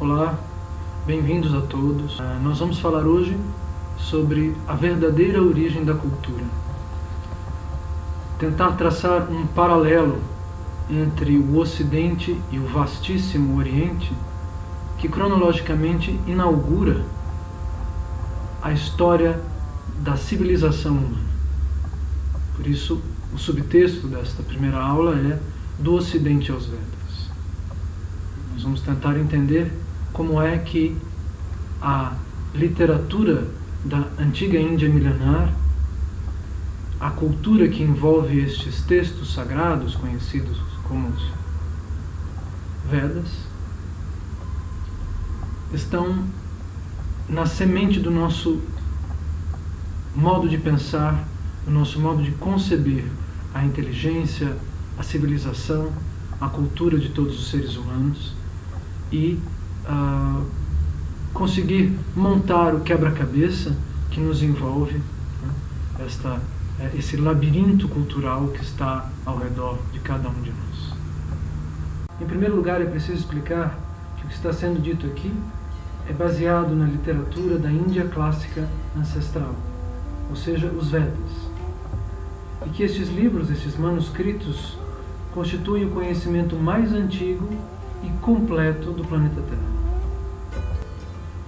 Olá, bem-vindos a todos. Nós vamos falar hoje sobre a verdadeira origem da cultura. Tentar traçar um paralelo entre o Ocidente e o vastíssimo Oriente, que cronologicamente inaugura a história da civilização humana. Por isso, o subtexto desta primeira aula é Do Ocidente aos Vedas. Nós vamos tentar entender como é que a literatura da antiga Índia milenar, a cultura que envolve estes textos sagrados conhecidos como os Vedas, estão na semente do nosso modo de pensar, do nosso modo de conceber a inteligência, a civilização, a cultura de todos os seres humanos e conseguir montar o quebra-cabeça que nos envolve, né, esse labirinto cultural que está ao redor de cada um de nós. Em primeiro lugar, é preciso explicar que o que está sendo dito aqui é baseado na literatura da Índia clássica ancestral, ou seja, os Vedas, e que estes livros, estes manuscritos, constituem o conhecimento mais antigo e completo do planeta Terra.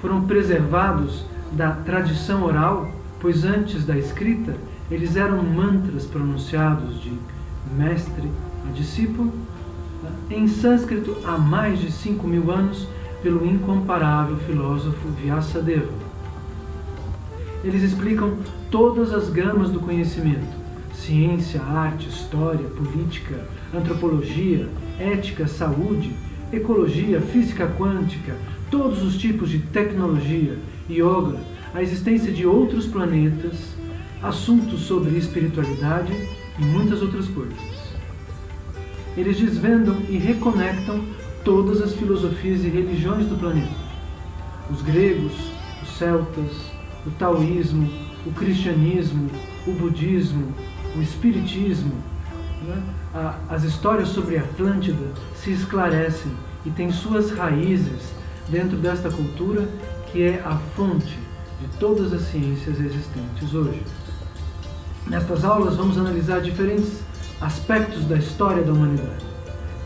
Foram preservados da tradição oral, pois antes da escrita eles eram mantras pronunciados de mestre a discípulo em sânscrito há mais de 5.000 anos pelo incomparável filósofo Vyasadeva. Eles explicam todas as gamas do conhecimento: ciência, arte, história, política, antropologia, ética, saúde, ecologia, física quântica, todos os tipos de tecnologia, yoga, a existência de outros planetas, assuntos sobre espiritualidade e muitas outras coisas. Eles desvendam e reconectam todas as filosofias e religiões do planeta. Os gregos, os celtas, o taoísmo, o cristianismo, o budismo, o espiritismo, né? As histórias sobre Atlântida se esclarecem e têm suas raízes dentro desta cultura que é a fonte de todas as ciências existentes hoje. Nestas aulas vamos analisar diferentes aspectos da história da humanidade,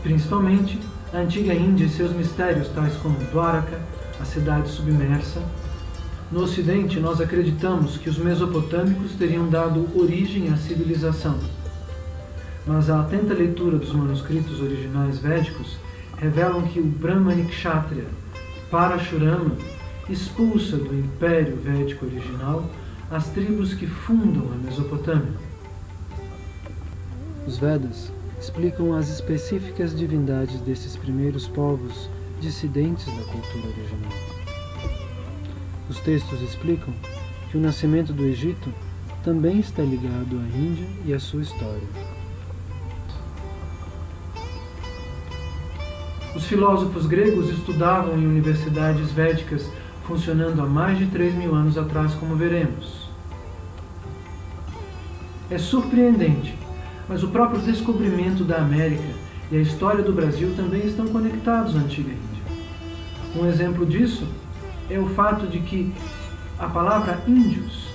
principalmente a antiga Índia e seus mistérios, tais como Dwaraka, a cidade submersa. No Ocidente, nós acreditamos que os mesopotâmicos teriam dado origem à civilização, mas a atenta leitura dos manuscritos originais védicos revelam que o Brahmani Kshatriya Parashurama expulsa do Império Védico original as tribos que fundam a Mesopotâmia. Os Vedas explicam as específicas divindades desses primeiros povos dissidentes da cultura original. Os textos explicam que o nascimento do Egito também está ligado à Índia e à sua história. Os filósofos gregos estudavam em universidades védicas funcionando há mais de 3.000 anos atrás, como veremos. É surpreendente, mas o próprio descobrimento da América e a história do Brasil também estão conectados à antiga Índia. Um exemplo disso é o fato de que a palavra índios,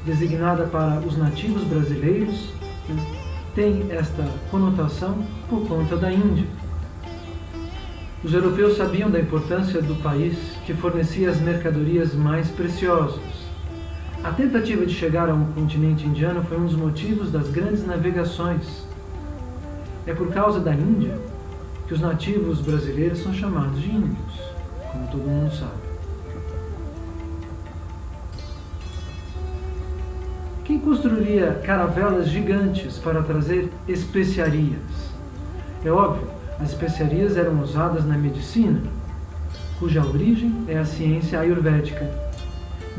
designada para os nativos brasileiros, tem esta conotação por conta da Índia. Os europeus sabiam da importância do país que fornecia as mercadorias mais preciosas. A tentativa de chegar ao continente indiano foi um dos motivos das grandes navegações. É por causa da Índia que os nativos brasileiros são chamados de índios, como todo mundo sabe. Quem construiria caravelas gigantes para trazer especiarias? É óbvio, as especiarias eram usadas na medicina, cuja origem é a ciência ayurvédica.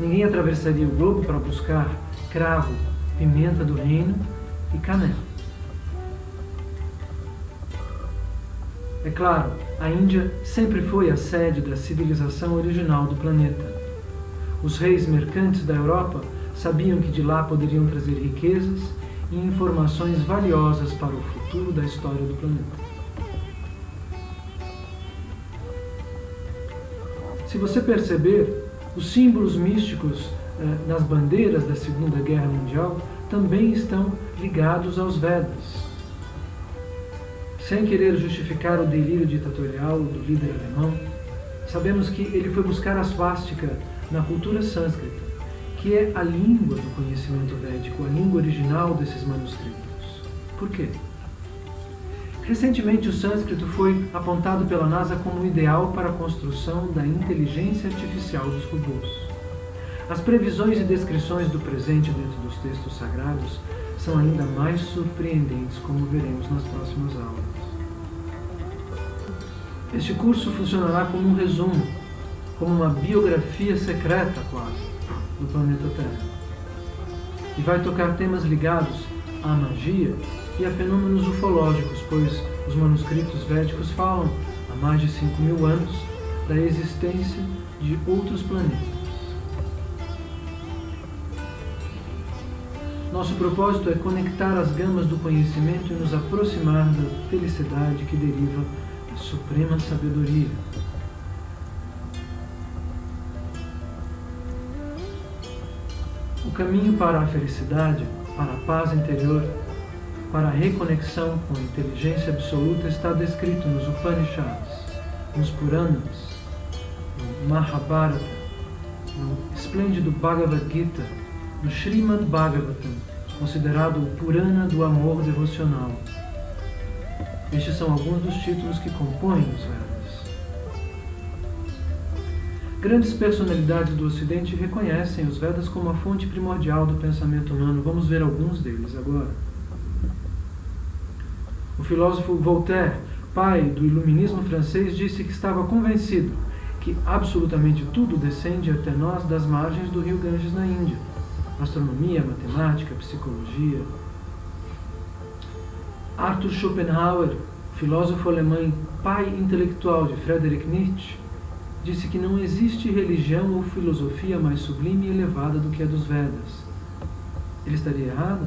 Ninguém atravessaria o globo para buscar cravo, pimenta do reino e canela. É claro, a Índia sempre foi a sede da civilização original do planeta. Os reis mercantes da Europa sabiam que de lá poderiam trazer riquezas e informações valiosas para o futuro da história do planeta. Se você perceber, os símbolos místicos nas bandeiras da Segunda Guerra Mundial também estão ligados aos Vedas. Sem querer justificar o delírio ditatorial do líder alemão, sabemos que ele foi buscar a swastika na cultura sânscrita, que é a língua do conhecimento védico, a língua original desses manuscritos. Por quê? Recentemente, o sânscrito foi apontado pela NASA como ideal para a construção da inteligência artificial dos robôs. As previsões e descrições do presente dentro dos textos sagrados são ainda mais surpreendentes, como veremos nas próximas aulas. Este curso funcionará como um resumo, como uma biografia secreta quase, do planeta Terra. E vai tocar temas ligados à magia e a fenômenos ufológicos, pois os manuscritos védicos falam, há mais de 5.000 anos, da existência de outros planetas. Nosso propósito é conectar as gamas do conhecimento e nos aproximar da felicidade que deriva da suprema sabedoria. O caminho para a felicidade, para a paz interior, para a reconexão com a inteligência absoluta está descrito nos Upanishads, nos Puranas, no Mahabharata, no esplêndido Bhagavad Gita, no Srimad Bhagavatam, considerado o Purana do amor devocional. Estes são alguns dos títulos que compõem os Vedas. Grandes personalidades do Ocidente reconhecem os Vedas como a fonte primordial do pensamento humano. Vamos ver alguns deles agora. O filósofo Voltaire, pai do iluminismo francês, disse que estava convencido que absolutamente tudo descende até nós das margens do rio Ganges na Índia. Astronomia, matemática, psicologia. Arthur Schopenhauer, filósofo alemão, pai intelectual de Friedrich Nietzsche, disse que não existe religião ou filosofia mais sublime e elevada do que a dos Vedas. Ele estaria errado?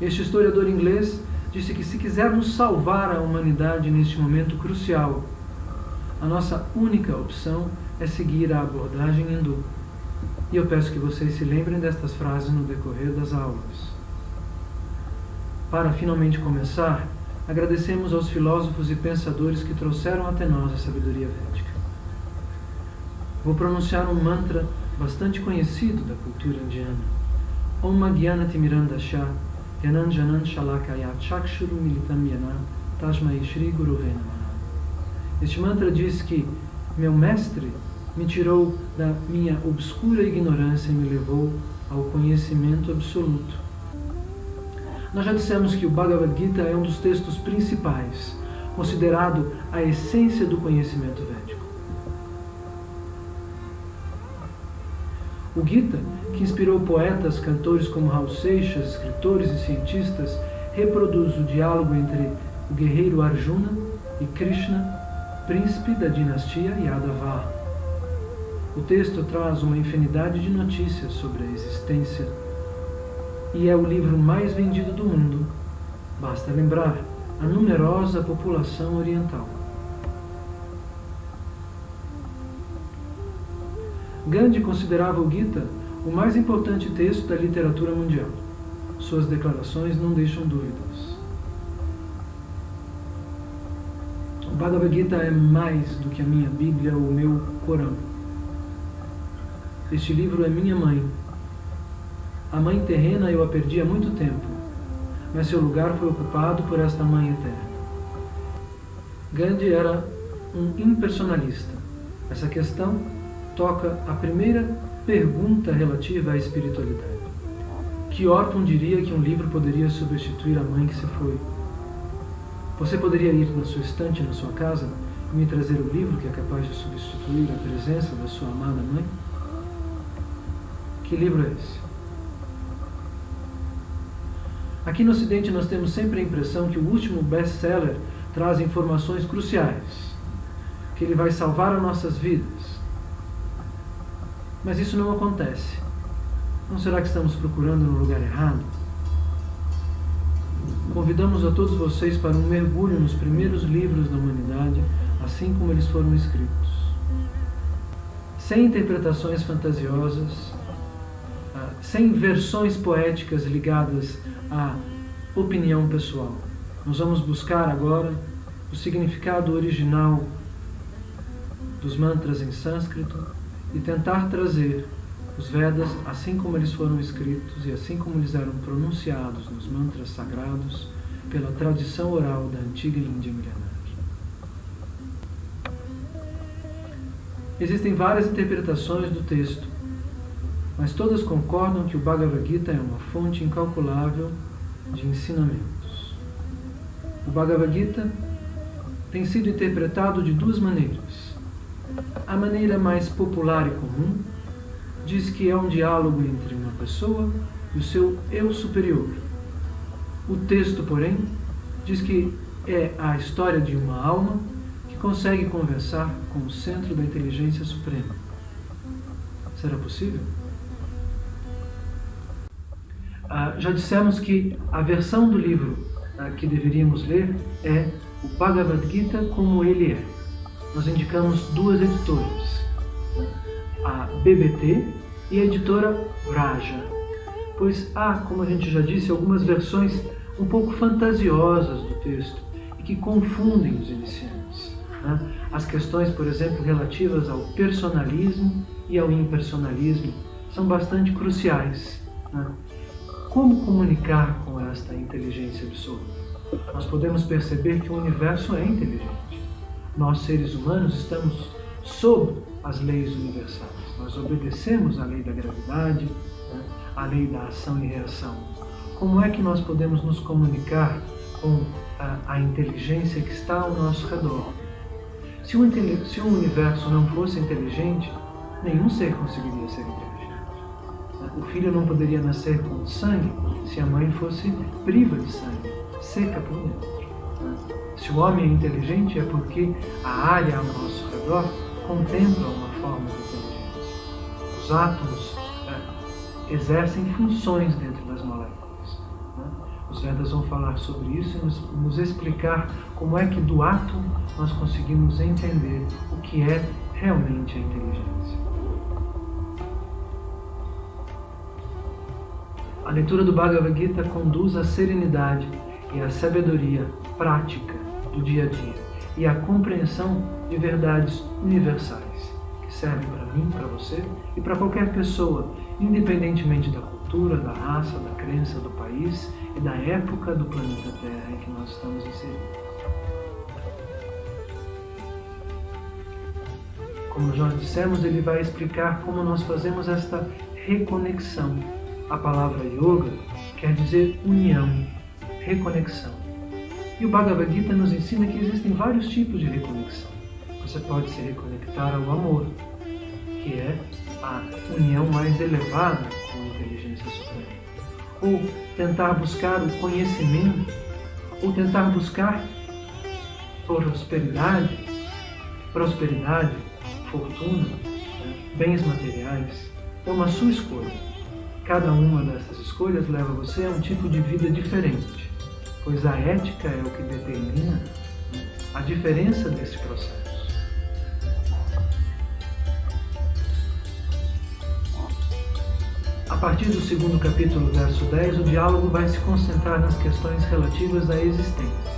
Este historiador inglês disse que se quisermos salvar a humanidade neste momento crucial, a nossa única opção é seguir a abordagem hindu. E eu peço que vocês se lembrem destas frases no decorrer das aulas. Para finalmente começar, agradecemos aos filósofos e pensadores que trouxeram até nós a sabedoria védica. Vou pronunciar um mantra bastante conhecido da cultura indiana. Om Gyanatimirandasya Yananjanan Shalakaya Chakshuru Militam Yana Tasmai Shri Gurave Namaha. Este mantra diz que meu mestre me tirou da minha obscura ignorância e me levou ao conhecimento absoluto. Nós já dissemos que o Bhagavad Gita é um dos textos principais, considerado a essência do conhecimento védico. O Gita, que inspirou poetas, cantores como Raul Seixas, escritores e cientistas, reproduz o diálogo entre o guerreiro Arjuna e Krishna, príncipe da dinastia Yadava. O texto traz uma infinidade de notícias sobre a existência e é o livro mais vendido do mundo. Basta lembrar a numerosa população oriental. Gandhi considerava o Gita o mais importante texto da literatura mundial. Suas declarações não deixam dúvidas. O Bhagavad Gita é mais do que a minha Bíblia ou o meu Corão. Este livro é minha mãe. A mãe terrena eu a perdi há muito tempo, mas seu lugar foi ocupado por esta mãe eterna. Gandhi era um impersonalista. Essa questão toca a primeira pergunta relativa à espiritualidade. Que órfão diria que um livro poderia substituir a mãe que se foi? Você poderia ir na sua estante, na sua casa, e me trazer o livro que é capaz de substituir a presença da sua amada mãe? Que livro é esse? Aqui no Ocidente nós temos sempre a impressão que o último best-seller traz informações cruciais, que ele vai salvar as nossas vidas. Mas isso não acontece. Não será que estamos procurando no lugar errado? Convidamos a todos vocês para um mergulho nos primeiros livros da humanidade, assim como eles foram escritos. Sem interpretações fantasiosas, sem versões poéticas ligadas à opinião pessoal. Nós vamos buscar agora o significado original dos mantras em sânscrito e tentar trazer os Vedas, assim como eles foram escritos e assim como eles eram pronunciados nos mantras sagrados, pela tradição oral da antiga Índia milenar. Existem várias interpretações do texto, mas todas concordam que o Bhagavad Gita é uma fonte incalculável de ensinamentos. O Bhagavad Gita tem sido interpretado de duas maneiras. A maneira mais popular e comum diz que é um diálogo entre uma pessoa e o seu eu superior. O texto, porém, diz que é a história de uma alma que consegue conversar com o centro da inteligência suprema. Será possível? Já dissemos que a versão do livro que deveríamos ler é o Bhagavad Gita como ele é. Nós indicamos duas editoras, a BBT e a editora Vraja, pois há, como a gente já disse, algumas versões um pouco fantasiosas do texto e que confundem os iniciantes. As questões, por exemplo, relativas ao personalismo e ao impersonalismo são bastante cruciais. Como comunicar com esta inteligência absoluta? Nós podemos perceber que o universo é inteligente. Nós, seres humanos, estamos sob as leis universais. Nós obedecemos à lei da gravidade, à lei da ação e reação. Como é que nós podemos nos comunicar com a inteligência que está ao nosso redor? Se o universo não fosse inteligente, nenhum ser conseguiria ser inteligente. O filho não poderia nascer com sangue se a mãe fosse priva de sangue, seca por dentro. Se o homem é inteligente é porque a área ao nosso redor contempla uma forma de inteligência. Os átomos exercem funções dentro das moléculas. Os Vedas vão falar sobre isso e nos explicar como é que do átomo nós conseguimos entender o que é realmente a inteligência. A leitura do Bhagavad Gita conduz à serenidade e à sabedoria prática do dia a dia e à compreensão de verdades universais que servem para mim, para você e para qualquer pessoa, independentemente da cultura, da raça, da crença, do país e da época do planeta Terra em que nós estamos inseridos. Como já dissemos, ele vai explicar como nós fazemos esta reconexão. A palavra yoga quer dizer união, reconexão. E o Bhagavad Gita nos ensina que existem vários tipos de reconexão. Você pode se reconectar ao amor, que é a união mais elevada com a inteligência suprema. Ou tentar buscar o conhecimento, ou tentar buscar prosperidade, fortuna, bens materiais. É uma sua escolha. Cada uma dessas escolhas leva você a um tipo de vida diferente, pois a ética é o que determina a diferença desse processo. A partir do segundo capítulo, verso 10, o diálogo vai se concentrar nas questões relativas à existência.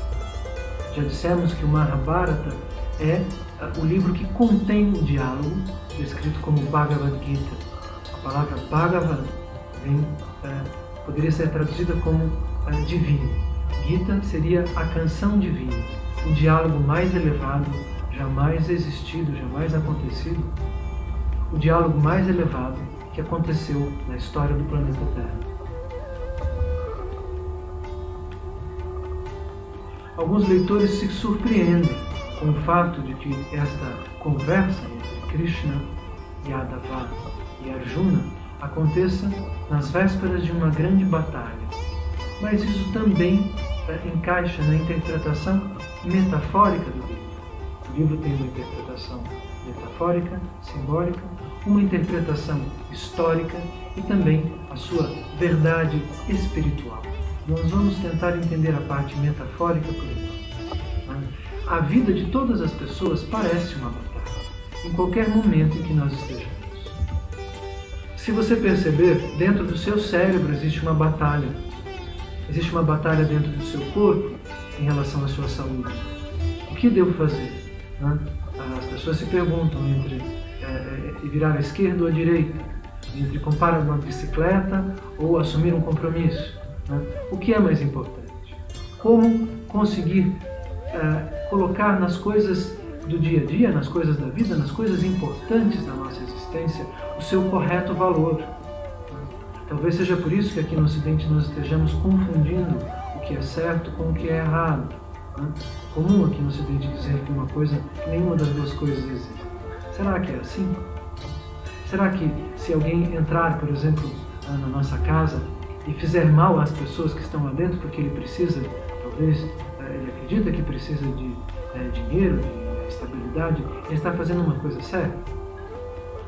Já dissemos que o Mahabharata é o livro que contém o diálogo, descrito como Bhagavad Gita. A palavra Bhagavan poderia ser traduzida como divino. Gita seria a canção divina, o diálogo mais elevado jamais existido, jamais acontecido, o diálogo mais elevado que aconteceu na história do planeta Terra. Alguns leitores se surpreendem com o fato de que esta conversa entre Krishna, Yadava e Arjuna aconteça nas vésperas de uma grande batalha. Mas isso também encaixa na interpretação metafórica do livro. O livro tem uma interpretação metafórica, simbólica, uma interpretação histórica e também a sua verdade espiritual. Nós vamos tentar entender a parte metafórica por enquanto. a vida de todas as pessoas parece uma batalha, em qualquer momento em que nós estejamos. Se você perceber, dentro do seu cérebro existe uma batalha. Existe uma batalha dentro do seu corpo em relação à sua saúde. O que devo fazer? As pessoas se perguntam entre virar à esquerda ou à direita, entre comprar uma bicicleta ou assumir um compromisso. O que é mais importante? Como conseguir colocar nas coisas do dia a dia, nas coisas da vida, nas coisas importantes da nossa existência, o seu correto valor. Talvez seja por isso que aqui no Ocidente nós estejamos confundindo o que é certo com o que é errado. É comum aqui no Ocidente dizer que uma coisa, que nenhuma das duas coisas existe. Será que é assim? Será que se alguém entrar, por exemplo, na nossa casa e fizer mal às pessoas que estão lá dentro porque ele precisa, talvez, ele acredita que precisa de dinheiro, de estabilidade, ele está fazendo uma coisa certa?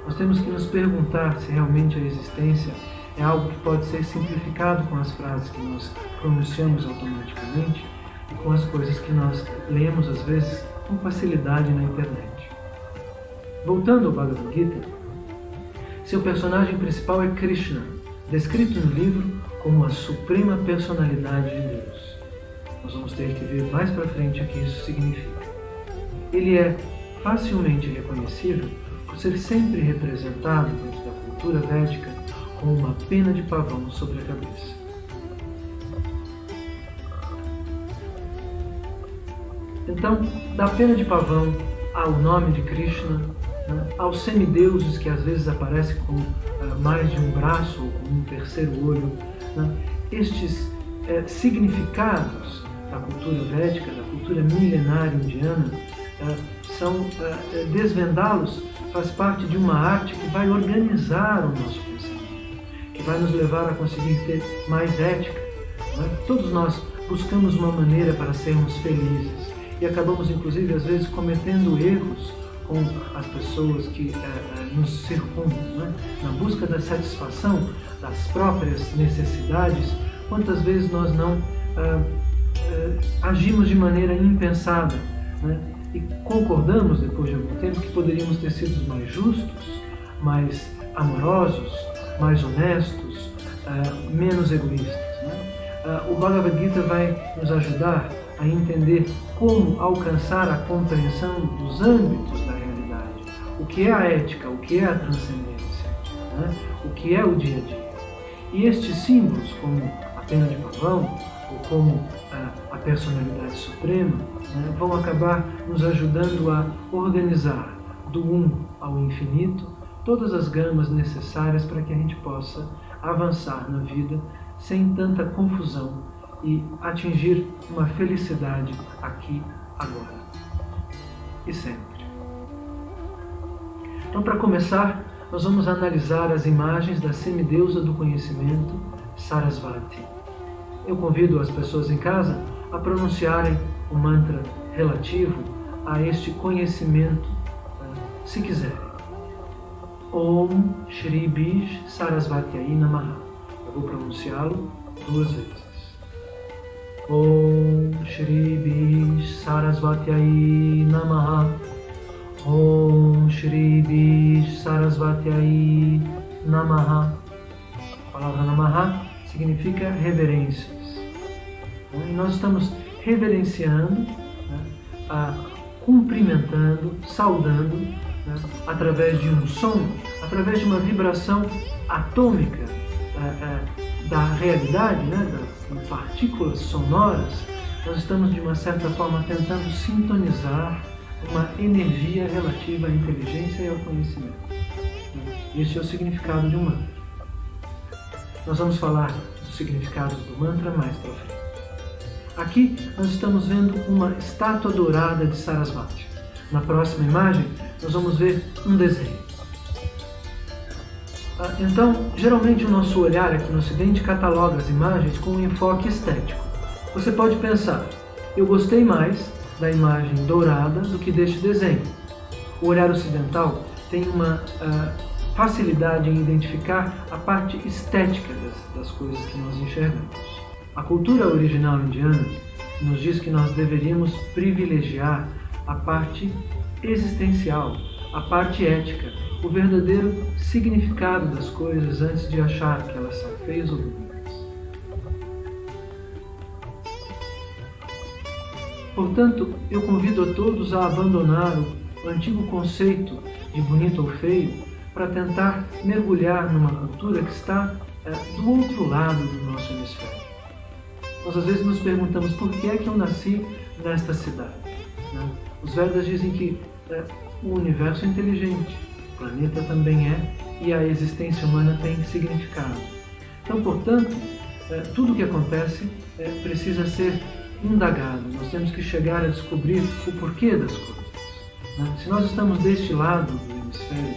Nós temos que nos perguntar se realmente a existência é algo que pode ser simplificado com as frases que nós pronunciamos automaticamente e com as coisas que nós lemos, às vezes, com facilidade na internet. Voltando ao Bhagavad Gita, seu personagem principal é Krishna, descrito no livro como a suprema personalidade de Deus. Nós vamos ter que ver mais para frente o que isso significa. Ele é facilmente reconhecível por ser sempre representado dentro da cultura védica com uma pena de pavão sobre a cabeça. Então, da pena de pavão ao nome de Krishna, aos semideuses que às vezes aparecem com mais de um braço ou com um terceiro olho, estes significados da cultura védica, da cultura milenária indiana, desvendá-los faz parte de uma arte que vai organizar o nosso pensamento, que vai nos levar a conseguir ter mais ética. Todos nós buscamos uma maneira para sermos felizes e acabamos, inclusive, às vezes cometendo erros com as pessoas que nos circundam, na busca da satisfação das próprias necessidades. Quantas vezes nós não agimos de maneira impensada, e concordamos, depois de algum tempo, que poderíamos ter sido mais justos, mais amorosos, mais honestos, menos egoístas. O Bhagavad Gita vai nos ajudar a entender como alcançar a compreensão dos âmbitos da realidade. O que é a ética, o que é a transcendência, o que é o dia a dia. E estes símbolos, como a pena de pavão, ou como a personalidade suprema, vão acabar nos ajudando a organizar do 1 ao infinito todas as gamas necessárias para que a gente possa avançar na vida sem tanta confusão e atingir uma felicidade aqui, agora e sempre. Então, para começar, nós vamos analisar as imagens da semideusa do conhecimento, Sarasvati. Eu convido as pessoas em casa a pronunciarem o mantra relativo a este conhecimento, se quiserem. Om Shri Bij Sarasvatyai Namaha. Eu vou pronunciá-lo 2 vezes. Om Shri Bij Sarasvatyai Namaha. Om Shri Bij Sarasvatyai Namaha. A palavra Namaha significa reverências. E nós estamos reverenciando, cumprimentando, saudando, através de um som, através de uma vibração atômica da realidade, das partículas sonoras. Nós estamos, de uma certa forma, tentando sintonizar uma energia relativa à inteligência e ao conhecimento. Este é o significado de um mantra. Nós vamos falar dos significados do mantra mais para frente. Aqui nós estamos vendo uma estátua dourada de Sarasvati. Na próxima imagem, nós vamos ver um desenho. Então, geralmente o nosso olhar aqui no Ocidente cataloga as imagens com um enfoque estético. Você pode pensar, eu gostei mais da imagem dourada do que deste desenho. O olhar ocidental tem uma facilidade em identificar a parte estética das coisas que nós enxergamos. A cultura original indiana nos diz que nós deveríamos privilegiar a parte existencial, a parte ética, o verdadeiro significado das coisas antes de achar que elas são feias ou bonitas. Portanto, eu convido a todos a abandonar o antigo conceito de bonito ou feio para tentar mergulhar numa cultura que está do outro lado do nosso hemisfério. Nós às vezes nos perguntamos por que é que eu nasci nesta cidade. Né? Os Vedas dizem que o universo é inteligente, o planeta também é, e a existência humana tem significado. Então, portanto, tudo o que acontece precisa ser indagado. Nós temos que chegar a descobrir o porquê das coisas. Né? Se nós estamos deste lado do hemisfério,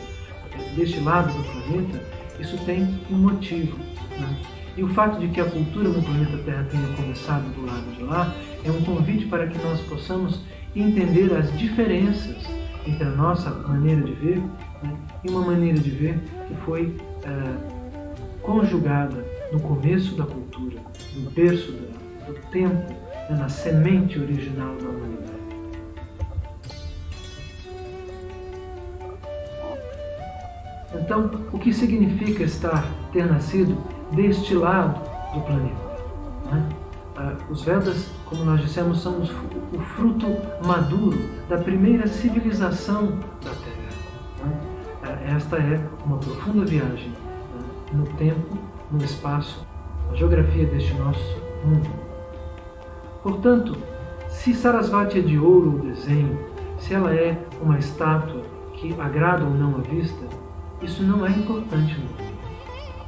deste lado do planeta, isso tem um motivo. Né? E o fato de que a cultura no planeta Terra tenha começado do lado de lá é um convite para que nós possamos entender as diferenças entre a nossa maneira de ver, né, e uma maneira de ver que foi conjugada no começo da cultura, no berço do tempo, né, na semente original da humanidade. Então, o que significa ter nascido deste lado do planeta? Né? Os Vedas, como nós dissemos, são o fruto maduro da primeira civilização da Terra. Né? Esta é uma profunda viagem, né, no tempo, no espaço, na geografia deste nosso mundo. Portanto, se Sarasvati é de ouro ou desenho, se ela é uma estátua que agrada ou não à vista, isso não é importante no mundo.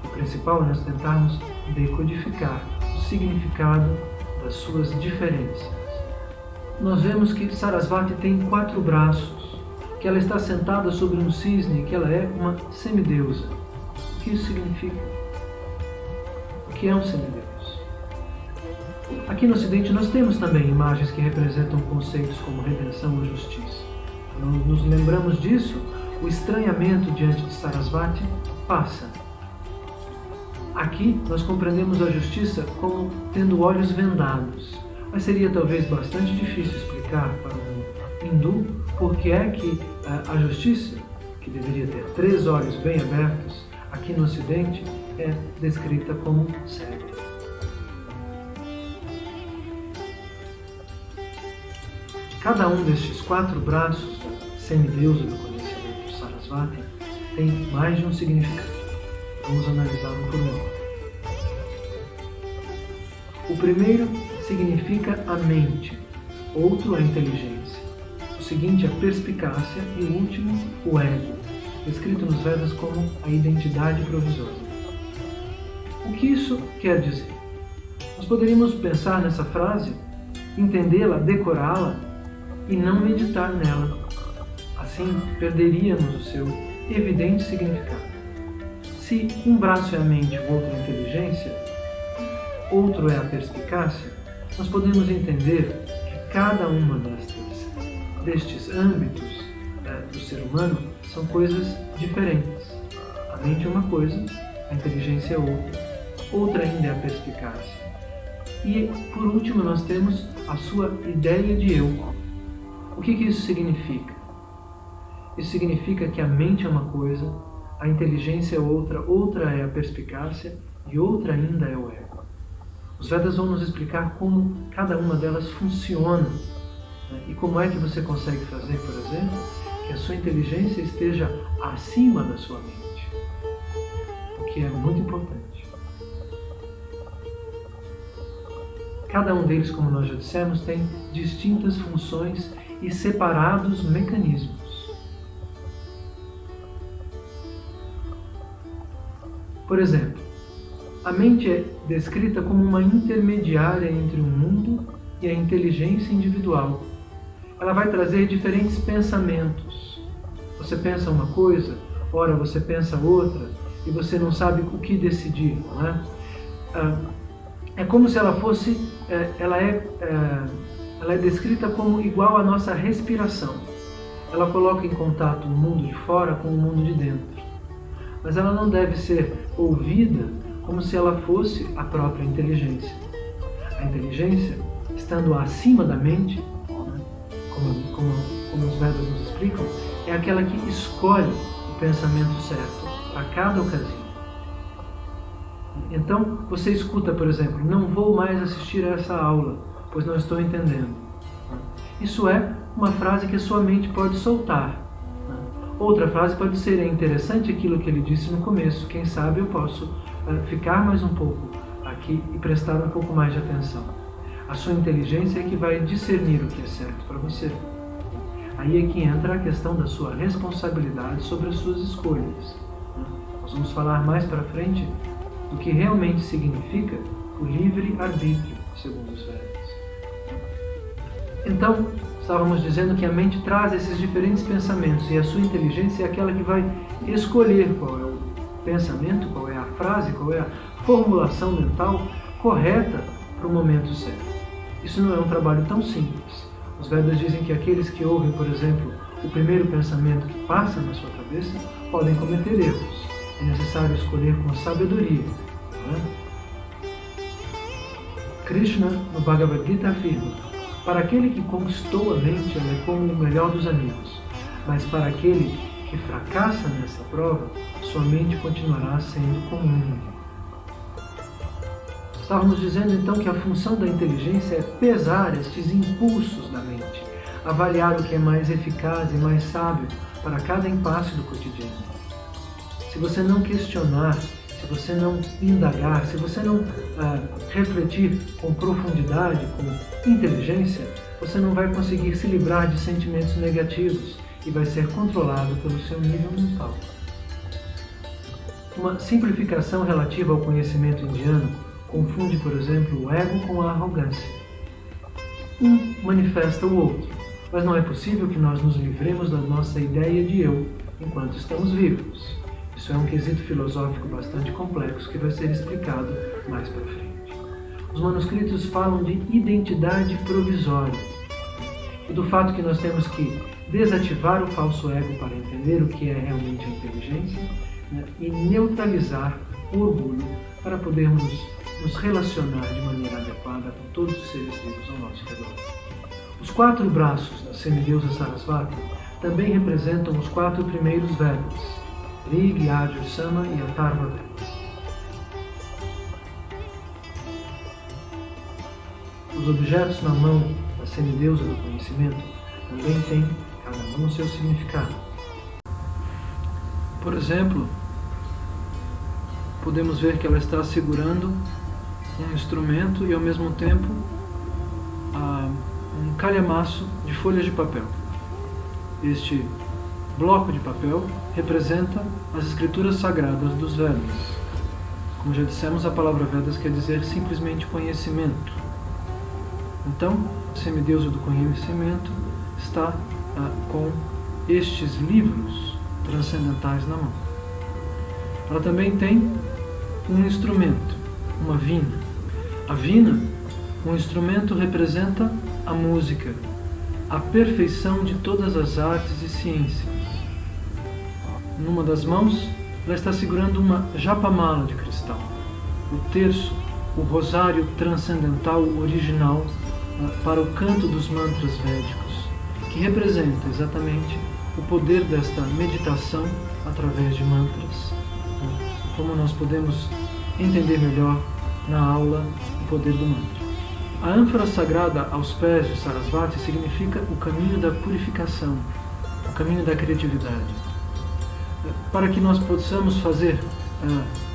O principal é nós tentarmos decodificar o significado das suas diferenças. Nós vemos que Sarasvati tem 4 braços, que ela está sentada sobre um cisne, que ela é uma semideusa. O que isso significa? O que é um semideus? Aqui no Ocidente nós temos também imagens que representam conceitos como redenção ou justiça. Nós nos lembramos disso, o estranhamento diante de Sarasvati passa. Aqui nós compreendemos a justiça como tendo olhos vendados, mas seria talvez bastante difícil explicar para um hindu por que é que a justiça, que deveria ter 3 olhos bem abertos, aqui no Ocidente é descrita como cega. Cada um destes 4 braços da semideusa do conhecimento, Sarasvati, tem mais de um significado. Vamos analisar um por um. O primeiro significa a mente, outro a inteligência, o seguinte a perspicácia e o último o ego, descrito nos Vedas como a identidade provisória. O que isso quer dizer? Nós poderíamos pensar nessa frase, entendê-la, decorá-la e não meditar nela. Assim, perderíamos o seu evidente significado. Se um braço é a mente, o outro é a inteligência, outro é a perspicácia, nós podemos entender que cada uma destes âmbitos do ser humano são coisas diferentes. A mente é uma coisa, a inteligência é outra ainda é a perspicácia. E, por último, nós temos a sua ideia de eu. O que isso significa? Isso significa que a mente é uma coisa, a inteligência é outra é a perspicácia e outra ainda é o ego. Os Vedas vão nos explicar como cada uma delas funciona, né? E como é que você consegue fazer, por exemplo, que a sua inteligência esteja acima da sua mente, o que é muito importante. Cada um deles, como nós já dissemos, tem distintas funções e separados mecanismos. Por exemplo, a mente é descrita como uma intermediária entre o mundo e a inteligência individual. Ela vai trazer diferentes pensamentos. Você pensa uma coisa, ora você pensa outra, e você não sabe o que decidir, não é? É como se ela fosse, ela é descrita como igual à nossa respiração. Ela coloca em contato o mundo de fora com o mundo de dentro. Mas ela não deve ser ouvida como se ela fosse a própria inteligência. A inteligência estando acima da mente, né? como os Vedas nos explicam, é aquela que escolhe o pensamento certo para cada ocasião. Então, você escuta, por exemplo, não vou mais assistir a essa aula, pois não estou entendendo. Isso é uma frase que a sua mente pode soltar. Outra frase pode ser, é interessante aquilo que ele disse no começo, quem sabe eu posso ficar mais um pouco aqui e prestar um pouco mais de atenção. A sua inteligência é que vai discernir o que é certo para você. Aí é que entra a questão da sua responsabilidade sobre as suas escolhas. Nós vamos falar mais para frente do que realmente significa o livre-arbítrio, segundo os Vedas. Então, estávamos dizendo que a mente traz esses diferentes pensamentos e a sua inteligência é aquela que vai escolher qual é o pensamento, qual é a frase, qual é a formulação mental correta para o momento certo. Isso não é um trabalho tão simples. Os Vedas dizem que aqueles que ouvem, por exemplo, o primeiro pensamento que passa na sua cabeça podem cometer erros. É necessário escolher com sabedoria. Não é? Krishna, no Bhagavad Gita, afirma: para aquele que conquistou a mente, ela é como o melhor dos amigos. Mas para aquele que fracassa nessa prova, sua mente continuará sendo como um inimigo. Estávamos dizendo então que a função da inteligência é pesar estes impulsos da mente, avaliar o que é mais eficaz e mais sábio para cada impasse do cotidiano. Se você não questionar, se você não indagar, se você não refletir com profundidade, com inteligência, você não vai conseguir se livrar de sentimentos negativos e vai ser controlado pelo seu nível mental. Uma simplificação relativa ao conhecimento indiano confunde, por exemplo, o ego com a arrogância. Um manifesta o outro, mas não é possível que nós nos livremos da nossa ideia de eu enquanto estamos vivos. Isso é um quesito filosófico bastante complexo que vai ser explicado mais para frente. Os manuscritos falam de identidade provisória e do fato que nós temos que desativar o falso ego para entender o que é realmente a inteligência, né, e neutralizar o orgulho para podermos nos relacionar de maneira adequada com todos os seres vivos ao nosso redor. Os 4 braços da semideusa Sarasvati também representam os 4 primeiros Vedas: Rig, Yajur, Sama e Atharva Vedas. Os objetos na mão da semideusa do conhecimento também têm, cada um, o seu significado. Por exemplo, podemos ver que ela está segurando um instrumento e ao mesmo tempo um calhamaço de folhas de papel. Este bloco de papel representa as escrituras sagradas dos Vedas. Como já dissemos, a palavra Vedas quer dizer simplesmente conhecimento. Então, a semideusa do conhecimento está com estes livros transcendentais na mão. Ela também tem um instrumento, uma vina. A vina, um instrumento, representa a música, a perfeição de todas as artes e ciências. Numa das mãos, ela está segurando uma japamala de cristal, o terço, o rosário transcendental original para o canto dos mantras védicos, que representa exatamente o poder desta meditação através de mantras. Como nós podemos entender melhor na aula o poder do mantra. A ânfora sagrada aos pés de Sarasvati significa o caminho da purificação, o caminho da criatividade. Para que nós possamos fazer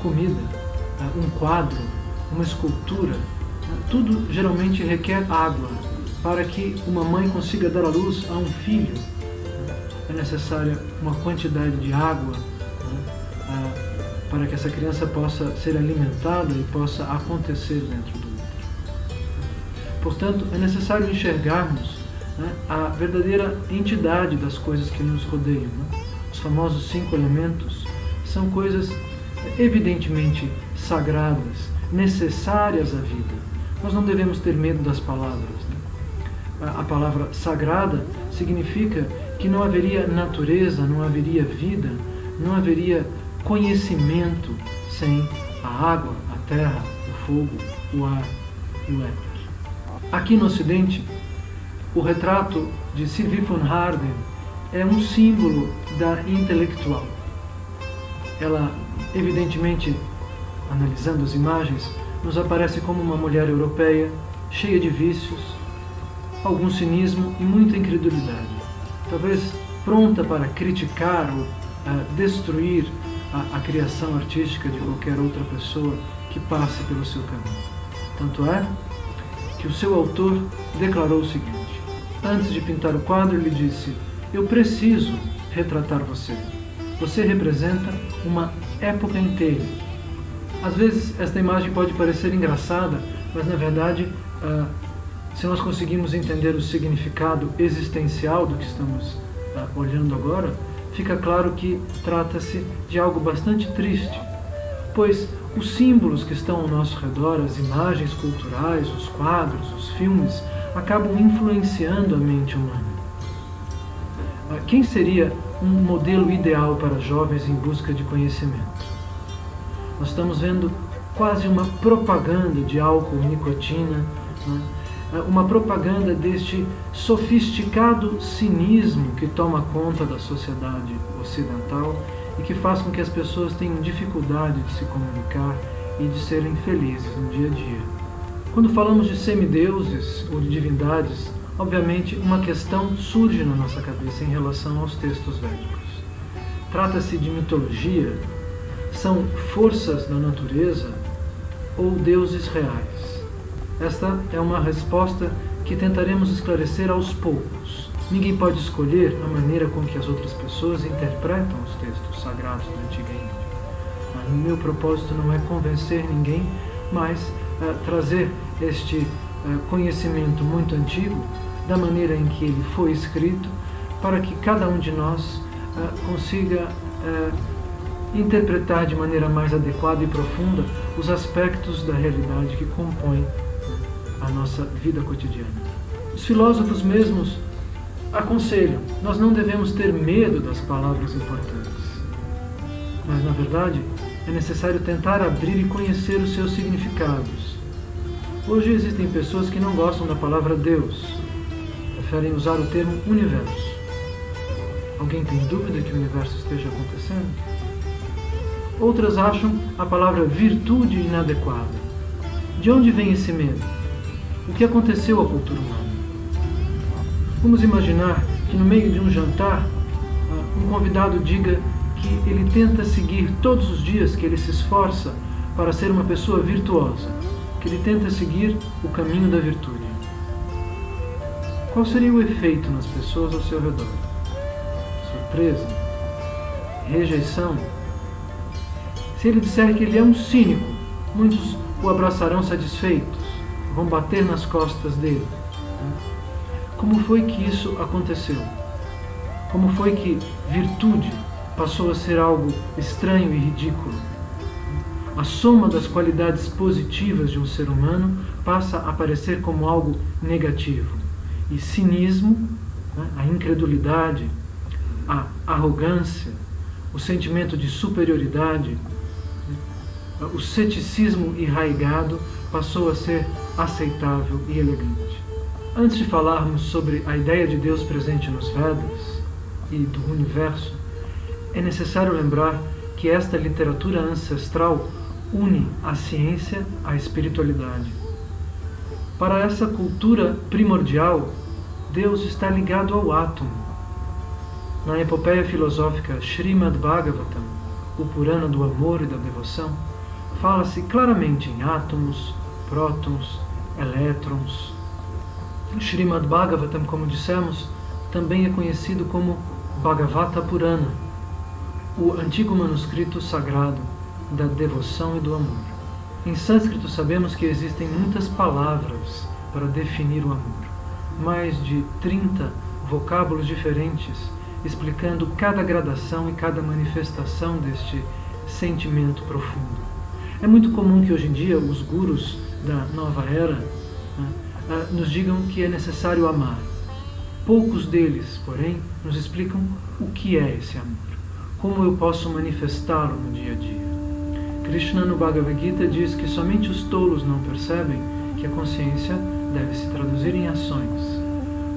comida, um quadro, uma escultura, tudo geralmente requer água. Para que uma mãe consiga dar à luz a um filho, é necessária uma quantidade de água para que essa criança possa ser alimentada e possa acontecer dentro do útero. Portanto, é necessário enxergarmos a verdadeira entidade das coisas que nos rodeiam. Os famosos 5 elementos são coisas evidentemente sagradas, necessárias à vida. Nós não devemos ter medo das palavras. A palavra sagrada significa que não haveria natureza, não haveria vida, não haveria conhecimento sem a água, a terra, o fogo, o ar e o éter. Aqui no Ocidente, o retrato de Sylvie von Harden é um símbolo da intelectual. Ela, evidentemente, analisando as imagens, nos aparece como uma mulher europeia, cheia de vícios, algum cinismo e muita incredulidade. Talvez pronta para criticar ou destruir a criação artística de qualquer outra pessoa que passe pelo seu caminho. Tanto é que o seu autor declarou o seguinte: antes de pintar o quadro, ele disse: eu preciso retratar você. Você representa uma época inteira. Às vezes esta imagem pode parecer engraçada, mas na verdade, se nós conseguimos entender o significado existencial do que estamos olhando agora, fica claro que trata-se de algo bastante triste, pois os símbolos que estão ao nosso redor, as imagens culturais, os quadros, os filmes, acabam influenciando a mente humana. Quem seria um modelo ideal para jovens em busca de conhecimento? Nós estamos vendo quase uma propaganda de álcool, nicotina, né? Uma propaganda deste sofisticado cinismo que toma conta da sociedade ocidental e que faz com que as pessoas tenham dificuldade de se comunicar e de serem felizes no dia a dia. Quando falamos de semideuses ou de divindades, obviamente uma questão surge na nossa cabeça em relação aos textos védicos. Trata-se de mitologia? São forças da natureza ou deuses reais? Esta é uma resposta que tentaremos esclarecer aos poucos. Ninguém pode escolher a maneira com que as outras pessoas interpretam os textos sagrados da Antiga Índia. O meu propósito não é convencer ninguém, mas trazer este conhecimento muito antigo, da maneira em que ele foi escrito, para que cada um de nós consiga interpretar de maneira mais adequada e profunda os aspectos da realidade que compõem a nossa vida cotidiana. Os filósofos mesmos aconselham: nós não devemos ter medo das palavras importantes, mas na verdade é necessário tentar abrir e conhecer os seus significados. Hoje existem pessoas que não gostam da palavra Deus, preferem usar o termo universo. Alguém tem dúvida que o universo esteja acontecendo? Outras acham a palavra virtude inadequada. De onde vem esse medo? O que aconteceu à cultura humana? Vamos imaginar que no meio de um jantar, um convidado diga que ele tenta seguir todos os dias, que ele se esforça para ser uma pessoa virtuosa, que ele tenta seguir o caminho da virtude. Qual seria o efeito nas pessoas ao seu redor? Surpresa? Rejeição? Se ele disser que ele é um cínico, muitos o abraçarão satisfeitos, vão bater nas costas dele. Como foi que isso aconteceu? Como foi que virtude passou a ser algo estranho e ridículo? A soma das qualidades positivas de um ser humano passa a aparecer como algo negativo. E cinismo, a incredulidade, a arrogância, o sentimento de superioridade, o ceticismo irraigado passou a ser aceitável e elegante. Antes de falarmos sobre a ideia de Deus presente nos Vedas e do universo, é necessário lembrar que esta literatura ancestral une a ciência à espiritualidade. Para essa cultura primordial, Deus está ligado ao átomo. Na epopeia filosófica Srimad Bhagavatam, o Purana do amor e da devoção, fala-se claramente em átomos, prótons, elétrons. Srimad Bhagavatam, como dissemos, também é conhecido como Bhagavata Purana, o antigo manuscrito sagrado da devoção e do amor. Em sânscrito sabemos que existem muitas palavras para definir o amor, mais de 30 vocábulos diferentes explicando cada gradação e cada manifestação deste sentimento profundo. É muito comum que hoje em dia os gurus da nova era nos digam que é necessário amar. Poucos deles, porém, nos explicam o que é esse amor, como eu posso manifestá-lo no dia a dia. Krishna no Bhagavad Gita diz que somente os tolos não percebem que a consciência deve se traduzir em ações.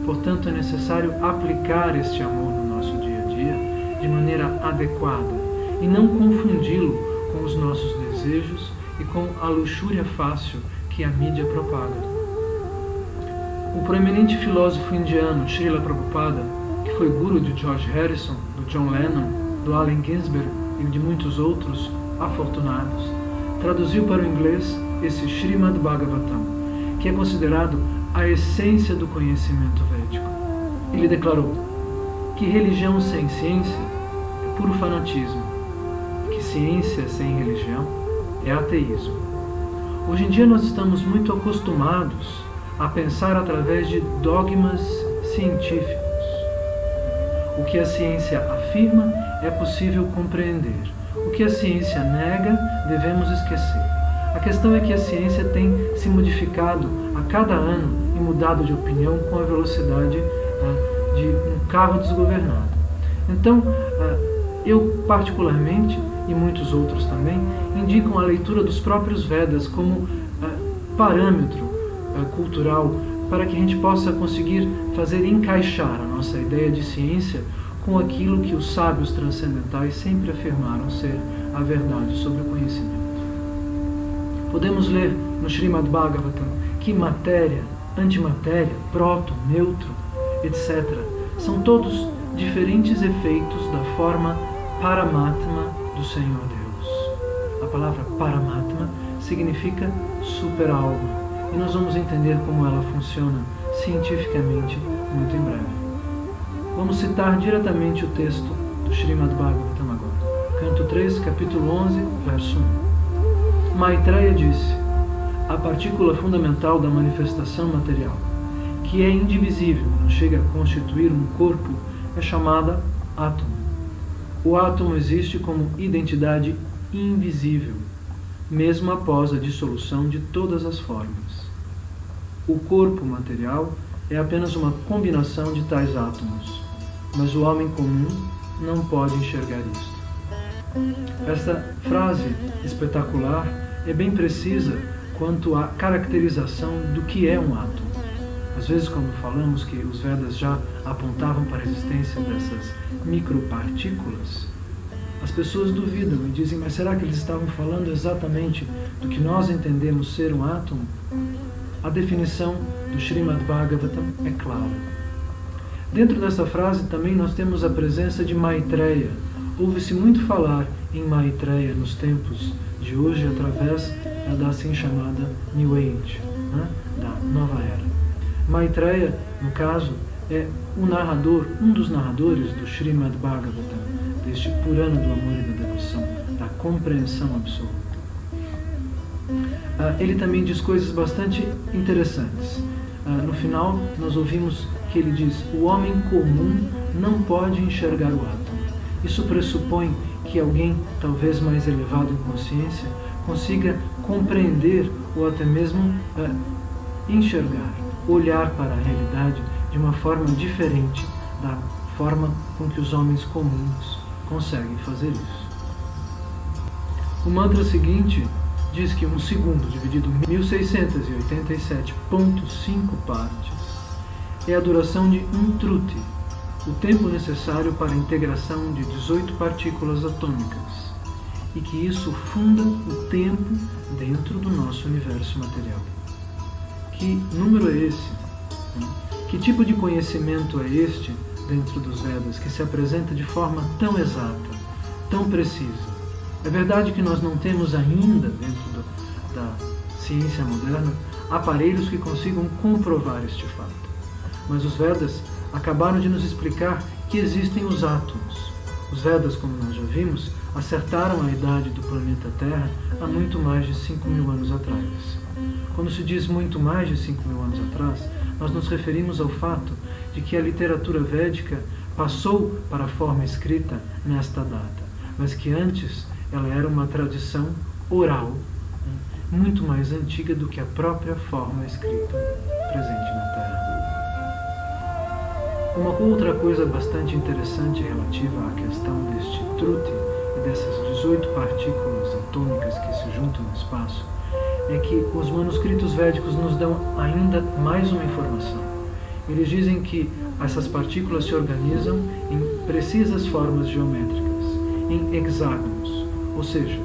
Portanto, é necessário aplicar este amor no nosso dia a dia de maneira adequada e não confundi-lo com os nossos desejos e com a luxúria fácil que a mídia propaga. O proeminente filósofo indiano Srila Prabhupada, que foi guru de George Harrison, do John Lennon, do Allen Ginsberg e de muitos outros afortunados, traduziu para o inglês esse Srimad Bhagavatam, que é considerado a essência do conhecimento védico. Ele declarou que religião sem ciência é puro fanatismo, que ciência sem religião é ateísmo. Hoje em dia nós estamos muito acostumados a pensar através de dogmas científicos. O que a ciência afirma é possível compreender. O que a ciência nega, devemos esquecer. A questão é que a ciência tem se modificado a cada ano e mudado de opinião com a velocidade de um carro desgovernado. Então, eu particularmente, e muitos outros também, indicam a leitura dos próprios Vedas como parâmetro cultural para que a gente possa conseguir fazer encaixar a nossa ideia de ciência com aquilo que os sábios transcendentais sempre afirmaram ser a verdade sobre o conhecimento. Podemos ler no Srimad Bhagavatam que matéria, antimatéria, próton, neutro, etc. são todos diferentes efeitos da forma Paramatma do Senhor Deus. A palavra Paramatma significa super-alma. E nós vamos entender como ela funciona cientificamente muito em breve. Vamos citar diretamente o texto do Srimad Bhagavatam agora. Canto 3, capítulo 11, verso 1. Maitreya disse: a partícula fundamental da manifestação material, que é indivisível, não chega a constituir um corpo, é chamada átomo. O átomo existe como identidade invisível, mesmo após a dissolução de todas as formas. O corpo material é apenas uma combinação de tais átomos, mas o homem comum não pode enxergar isto. Esta frase espetacular é bem precisa quanto à caracterização do que é um átomo. Às vezes, quando falamos que os Vedas já apontavam para a existência dessas micropartículas, as pessoas duvidam e dizem, mas será que eles estavam falando exatamente do que nós entendemos ser um átomo? A definição do Srimad Bhagavatam é clara. Dentro dessa frase também nós temos a presença de Maitreya. Ouve-se muito falar em Maitreya nos tempos de hoje através da assim chamada New Age, da nova era. Maitreya, no caso, é o narrador, um dos narradores do Srimad Bhagavatam, deste Purana do amor e da devoção, da compreensão absoluta. Ele também diz coisas bastante interessantes. No final, nós ouvimos que ele diz: o homem comum não pode enxergar o átomo. Isso pressupõe que alguém, talvez mais elevado em consciência, consiga compreender ou até mesmo enxergar, olhar para a realidade de uma forma diferente da forma com que os homens comuns conseguem fazer isso. O mantra seguinte diz que um segundo dividido em 1687,5 partes é a duração de um truti, o tempo necessário para a integração de 18 partículas atômicas, e que isso funda o tempo dentro do nosso universo material. Que número é esse? Que tipo de conhecimento é este dentro dos Vedas que se apresenta de forma tão exata, tão precisa? É verdade que nós não temos ainda, dentro da ciência moderna, aparelhos que consigam comprovar este fato. Mas os Vedas acabaram de nos explicar que existem os átomos. Os Vedas, como nós já vimos, acertaram a idade do planeta Terra há muito mais de 5.000 anos atrás. Quando se diz muito mais de 5.000 anos atrás, nós nos referimos ao fato de que a literatura védica passou para a forma escrita nesta data, mas que antes ela era uma tradição oral, muito mais antiga do que a própria forma escrita presente na Terra. Uma outra coisa bastante interessante relativa à questão deste truti e dessas 18 partículas atômicas que se juntam no espaço é que os manuscritos védicos nos dão ainda mais uma informação. Eles dizem que essas partículas se organizam em precisas formas geométricas, em hexágonos, ou seja,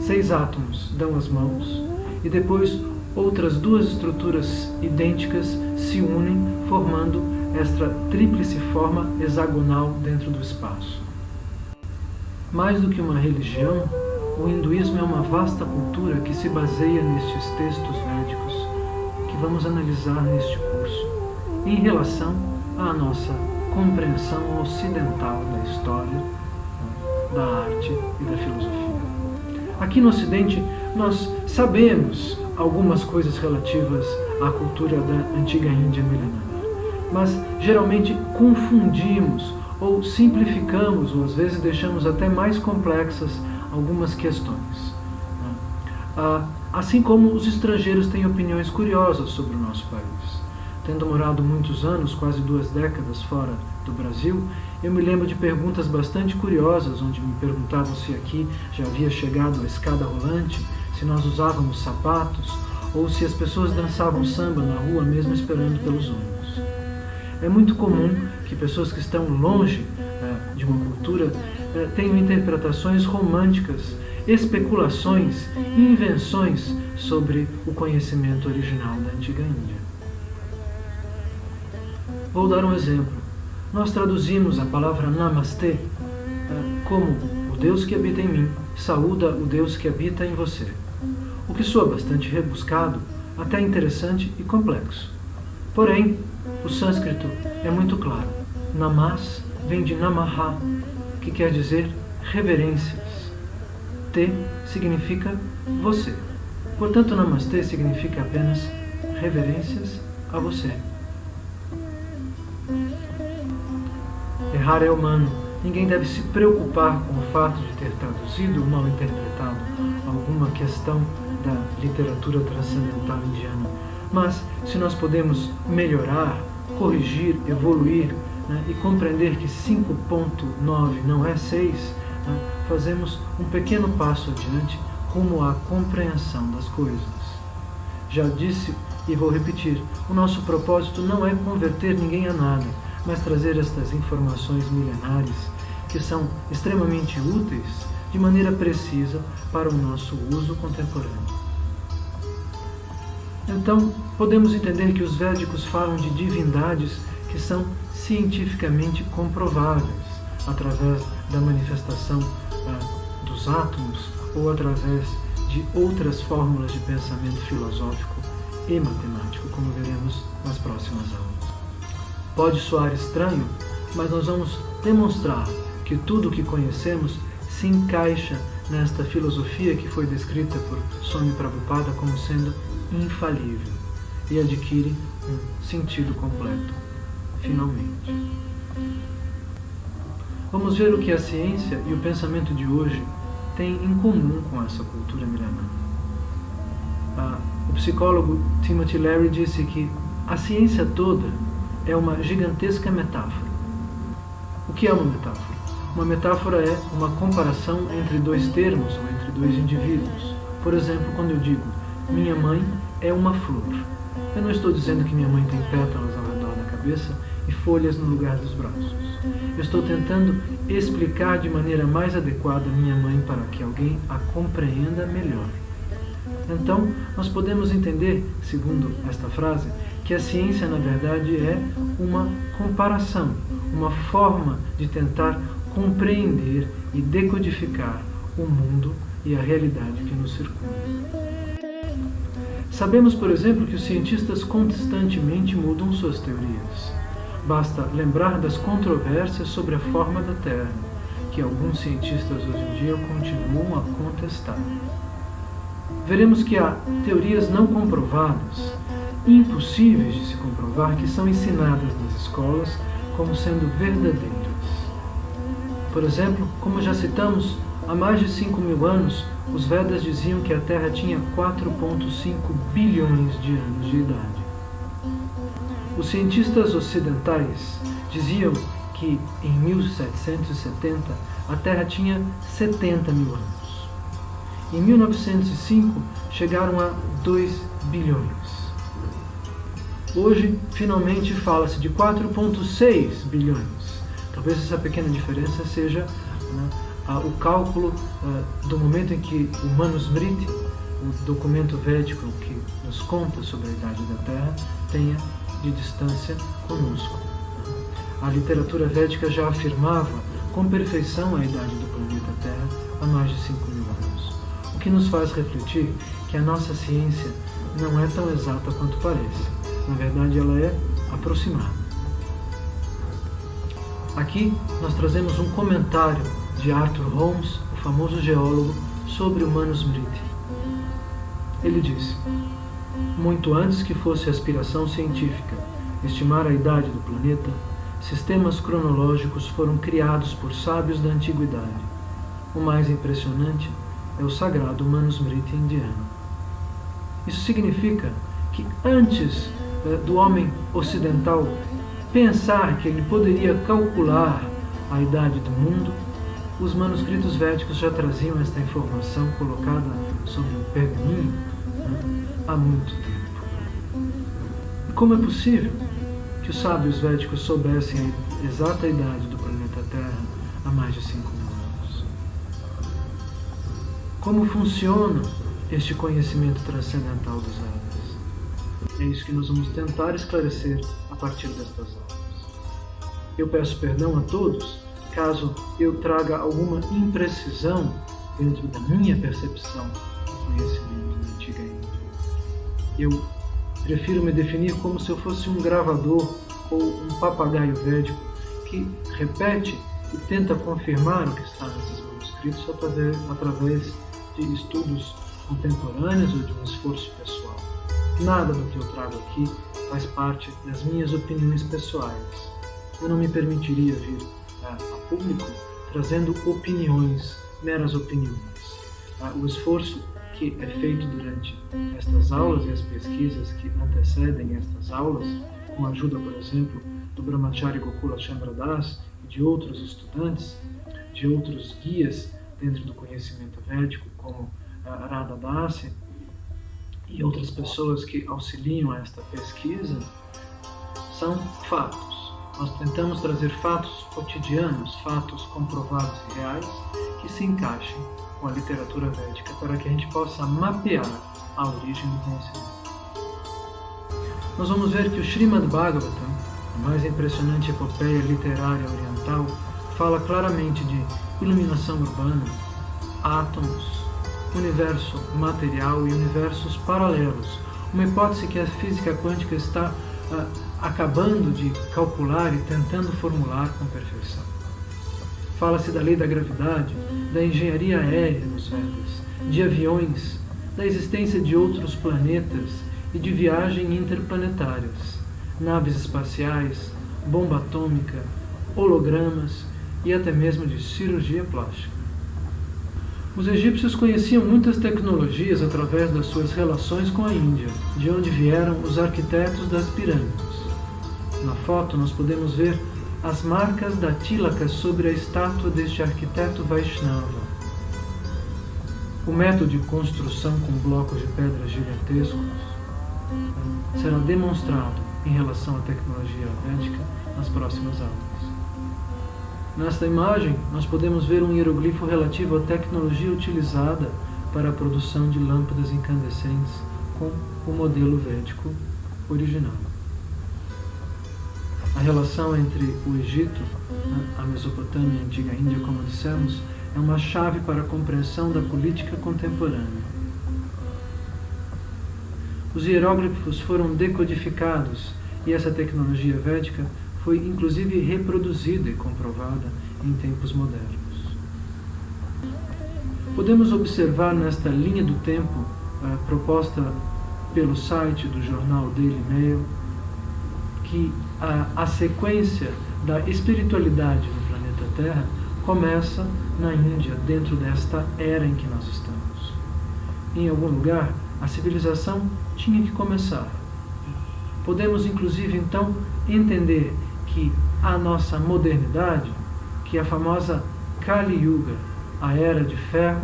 6 átomos dão as mãos e depois outras 2 estruturas idênticas se unem, formando esta tríplice forma hexagonal dentro do espaço. Mais do que uma religião, o hinduísmo é uma vasta cultura que se baseia nestes textos védicos que vamos analisar neste curso, em relação à nossa compreensão ocidental da história, da arte e da filosofia. Aqui no Ocidente, nós sabemos algumas coisas relativas à cultura da antiga Índia milenar, mas geralmente confundimos ou simplificamos, ou às vezes deixamos até mais complexas algumas questões. Assim como os estrangeiros têm opiniões curiosas sobre o nosso país. Tendo morado muitos anos, quase 2 décadas fora do Brasil, eu me lembro de perguntas bastante curiosas, onde me perguntavam se aqui já havia chegado a escada rolante, se nós usávamos sapatos, ou se as pessoas dançavam samba na rua mesmo esperando pelos ônibus. É muito comum que pessoas que estão longe de uma cultura tenham interpretações românticas, especulações e invenções sobre o conhecimento original da antiga Índia. Vou dar um exemplo. Nós traduzimos a palavra Namastê como o Deus que habita em mim saúda o Deus que habita em você, o que soa bastante rebuscado, até interessante e complexo. Porém, o sânscrito é muito claro. Namas vem de Namaha, que quer dizer reverências. Te significa você. Portanto, Namastê significa apenas reverências a você. Errar é humano. Ninguém deve se preocupar com o fato de ter traduzido ou mal interpretado alguma questão da literatura transcendental indiana. Mas, se nós podemos melhorar, corrigir, evoluir, e compreender que 5.9 não é 6, fazemos um pequeno passo adiante rumo à compreensão das coisas. Já disse e vou repetir, o nosso propósito não é converter ninguém a nada, mas trazer estas informações milenares que são extremamente úteis de maneira precisa para o nosso uso contemporâneo. Então, podemos entender que os védicos falam de divindades que são cientificamente comprováveis através da manifestação dos átomos ou através de outras fórmulas de pensamento filosófico e matemático, como veremos nas próximas aulas. Pode soar estranho, mas nós vamos demonstrar que tudo o que conhecemos se encaixa nesta filosofia que foi descrita por Swami Prabhupada como sendo infalível e adquire um sentido completo, finalmente. Vamos ver o que a ciência e o pensamento de hoje têm em comum com essa cultura milenar. O psicólogo Timothy Leary disse que a ciência toda é uma gigantesca metáfora. O que é uma metáfora? Uma metáfora é uma comparação entre 2 termos ou entre 2 indivíduos. Por exemplo, quando eu digo, minha mãe é uma flor. Eu não estou dizendo que minha mãe tem pétalas ao redor da cabeça e folhas no lugar dos braços. Eu estou tentando explicar de maneira mais adequada minha mãe para que alguém a compreenda melhor. Então, nós podemos entender, segundo esta frase, que a ciência, na verdade, é uma comparação, uma forma de tentar compreender e decodificar o mundo e a realidade que nos circunda. Sabemos, por exemplo, que os cientistas constantemente mudam suas teorias. Basta lembrar das controvérsias sobre a forma da Terra, que alguns cientistas hoje em dia continuam a contestar. Veremos que há teorias não comprovadas, impossíveis de se comprovar, que são ensinadas nas escolas como sendo verdadeiras. Por exemplo, como já citamos, há mais de 5.000 anos, os Vedas diziam que a Terra tinha 4,5 bilhões de anos de idade. Os cientistas ocidentais diziam que em 1770 a Terra tinha 70.000 anos. Em 1905 chegaram a 2 bilhões. Hoje, finalmente, fala-se de 4,6 bilhões. Talvez essa pequena diferença seja o cálculo do momento em que o Manusmriti, o documento védico que nos conta sobre a idade da Terra, tenha de distância conosco. A literatura védica já afirmava com perfeição a idade do planeta Terra há mais de 5.000 anos, o que nos faz refletir que a nossa ciência não é tão exata quanto parece. Na verdade, ela é aproximada. Aqui nós trazemos um comentário de Arthur Holmes, o famoso geólogo, sobre o Manusmriti. Ele disse: muito antes que fosse aspiração científica estimar a idade do planeta, sistemas cronológicos foram criados por sábios da antiguidade. O mais impressionante é o sagrado Manusmriti indiano. Isso significa que antes do homem ocidental pensar que ele poderia calcular a idade do mundo, os manuscritos védicos já traziam esta informação colocada sobre um pergaminho há muito tempo. E como é possível que os sábios védicos soubessem a exata idade do planeta Terra há mais de 5.000 anos? Como funciona este conhecimento transcendental dos Vedas? É isso que nós vamos tentar esclarecer a partir destas aulas. Eu peço perdão a todos caso eu traga alguma imprecisão dentro da minha percepção do conhecimento da antiga Índia. Eu prefiro me definir como se eu fosse um gravador ou um papagaio védico que repete e tenta confirmar o que está nesses manuscritos através de estudos contemporâneos ou de um esforço pessoal. Nada do que eu trago aqui faz parte das minhas opiniões pessoais. Eu não me permitiria vir a público trazendo opiniões, meras opiniões. O esforço que é feito durante estas aulas e as pesquisas que antecedem estas aulas, com a ajuda, por exemplo, do Brahmachari Gokula Chandra Das e de outros estudantes, de outros guias dentro do conhecimento védico, como Radha Dasi e outras pessoas que auxiliam a esta pesquisa, são fatos. Nós tentamos trazer fatos cotidianos, fatos comprovados e reais, que se encaixem com a literatura védica para que a gente possa mapear a origem do conhecimento. Nós vamos ver que o Srimad Bhagavatam, a mais impressionante epopeia literária oriental, fala claramente de iluminação urbana, átomos, universo material e universos paralelos, uma hipótese que a física quântica está acabando de calcular e tentando formular com perfeição. Fala-se da lei da gravidade, da engenharia aérea nos Vedas, de aviões, da existência de outros planetas e de viagens interplanetárias, naves espaciais, bomba atômica, hologramas e até mesmo de cirurgia plástica. Os egípcios conheciam muitas tecnologias através das suas relações com a Índia, de onde vieram os arquitetos das pirâmides. Na foto nós podemos ver as marcas da tílaka sobre a estátua deste arquiteto Vaishnava. O método de construção com blocos de pedras gigantescos será demonstrado em relação à tecnologia védica nas próximas aulas. Nesta imagem, nós podemos ver um hieroglifo relativo à tecnologia utilizada para a produção de lâmpadas incandescentes com o modelo védico original. A relação entre o Egito, a Mesopotâmia e a antiga Índia, como dissemos, é uma chave para a compreensão da política contemporânea. Os hieróglifos foram decodificados e essa tecnologia védica foi inclusive reproduzida e comprovada em tempos modernos. Podemos observar nesta linha do tempo proposta pelo site do jornal Daily Mail que a sequência da espiritualidade no planeta Terra começa na Índia, dentro desta era em que nós estamos. Em algum lugar, a civilização tinha que começar. Podemos, inclusive, então, entender que a nossa modernidade, que é a famosa Kali Yuga, a Era de Ferro,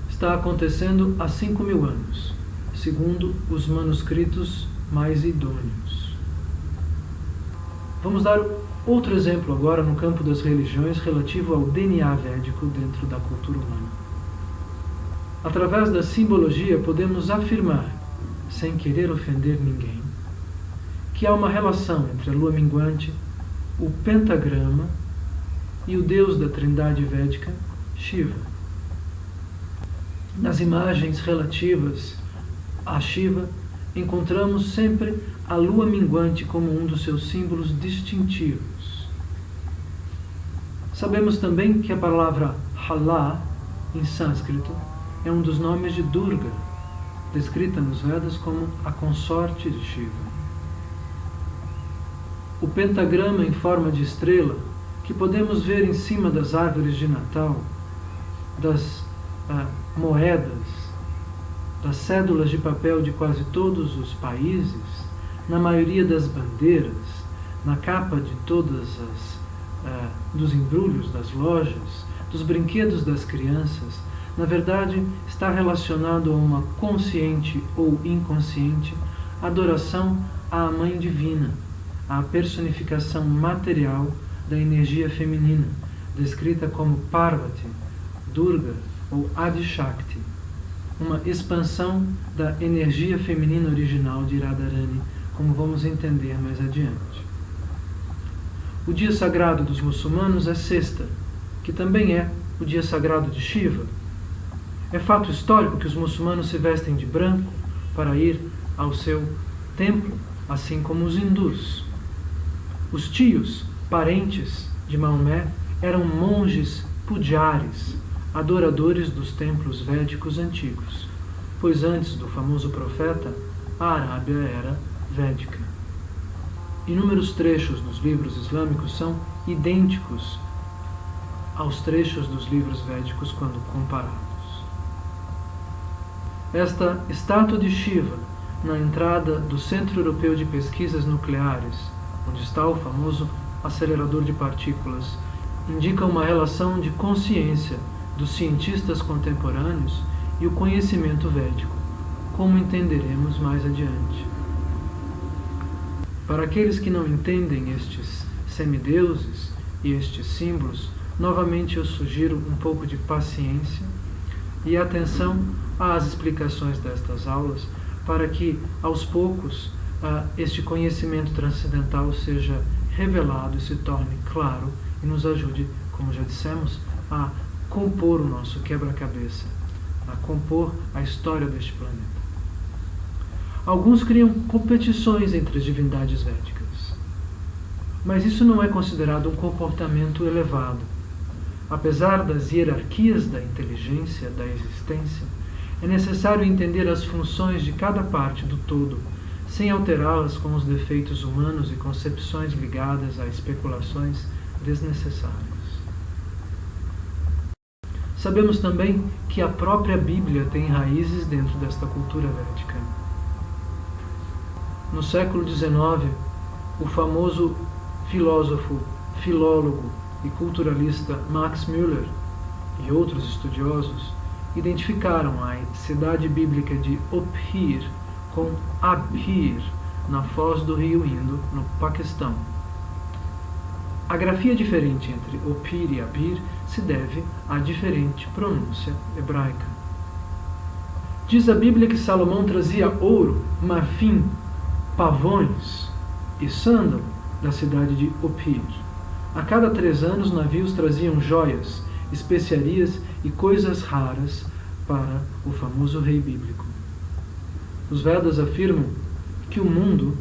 está acontecendo há 5.000 anos. segundo os manuscritos mais idôneos. Vamos dar outro exemplo agora no campo das religiões relativo ao DNA védico dentro da cultura humana. Através da simbologia podemos afirmar, sem querer ofender ninguém, que há uma relação entre a lua minguante, o pentagrama e o deus da trindade védica, Shiva. Nas imagens relativas a Shiva, encontramos sempre a lua minguante como um dos seus símbolos distintivos. Sabemos também que a palavra Hala, em sânscrito, é um dos nomes de Durga, descrita nos Vedas como a consorte de Shiva. O pentagrama em forma de estrela, que podemos ver em cima das árvores de Natal, das moedas, das cédulas de papel de quase todos os países, na maioria das bandeiras, na capa de dos embrulhos das lojas, dos brinquedos das crianças, na verdade está relacionado a uma consciente ou inconsciente adoração à Mãe Divina, à personificação material da energia feminina, descrita como Parvati, Durga ou Adi Shakti, uma expansão da energia feminina original de Radharani, como vamos entender mais adiante. O dia sagrado dos muçulmanos é sexta, que também é o dia sagrado de Shiva. É fato histórico que os muçulmanos se vestem de branco para ir ao seu templo, assim como os hindus. Os tios, parentes de Maomé, eram monges pujaris, adoradores dos templos védicos antigos, pois antes do famoso profeta, a Arábia era védica. Inúmeros trechos dos livros islâmicos são idênticos aos trechos dos livros védicos quando comparados. Esta estátua de Shiva, na entrada do Centro Europeu de Pesquisas Nucleares, onde está o famoso acelerador de partículas, indica uma relação de consciência dos cientistas contemporâneos e o conhecimento védico, como entenderemos mais adiante. Para aqueles que não entendem estes semideuses e estes símbolos, novamente eu sugiro um pouco de paciência e atenção às explicações destas aulas, para que, aos poucos, este conhecimento transcendental seja revelado e se torne claro e nos ajude, como já dissemos, a compor o nosso quebra-cabeça, a compor a história deste planeta. Alguns criam competições entre as divindades védicas, mas isso não é considerado um comportamento elevado. Apesar das hierarquias da inteligência, da existência, é necessário entender as funções de cada parte do todo, sem alterá-las com os defeitos humanos e concepções ligadas a especulações desnecessárias. Sabemos também que a própria Bíblia tem raízes dentro desta cultura védica. No século XIX, o famoso filósofo, filólogo e culturalista Max Müller e outros estudiosos identificaram a cidade bíblica de Ophir com Abhir, na foz do rio Indo, no Paquistão. A grafia diferente entre Ophir e Abhir se deve à diferente pronúncia hebraica. Diz a Bíblia que Salomão trazia ouro, marfim, pavões e sândalo da cidade de Ophir. A cada 3 anos, navios traziam joias, especiarias e coisas raras para o famoso rei bíblico. Os Vedas afirmam que o mundo,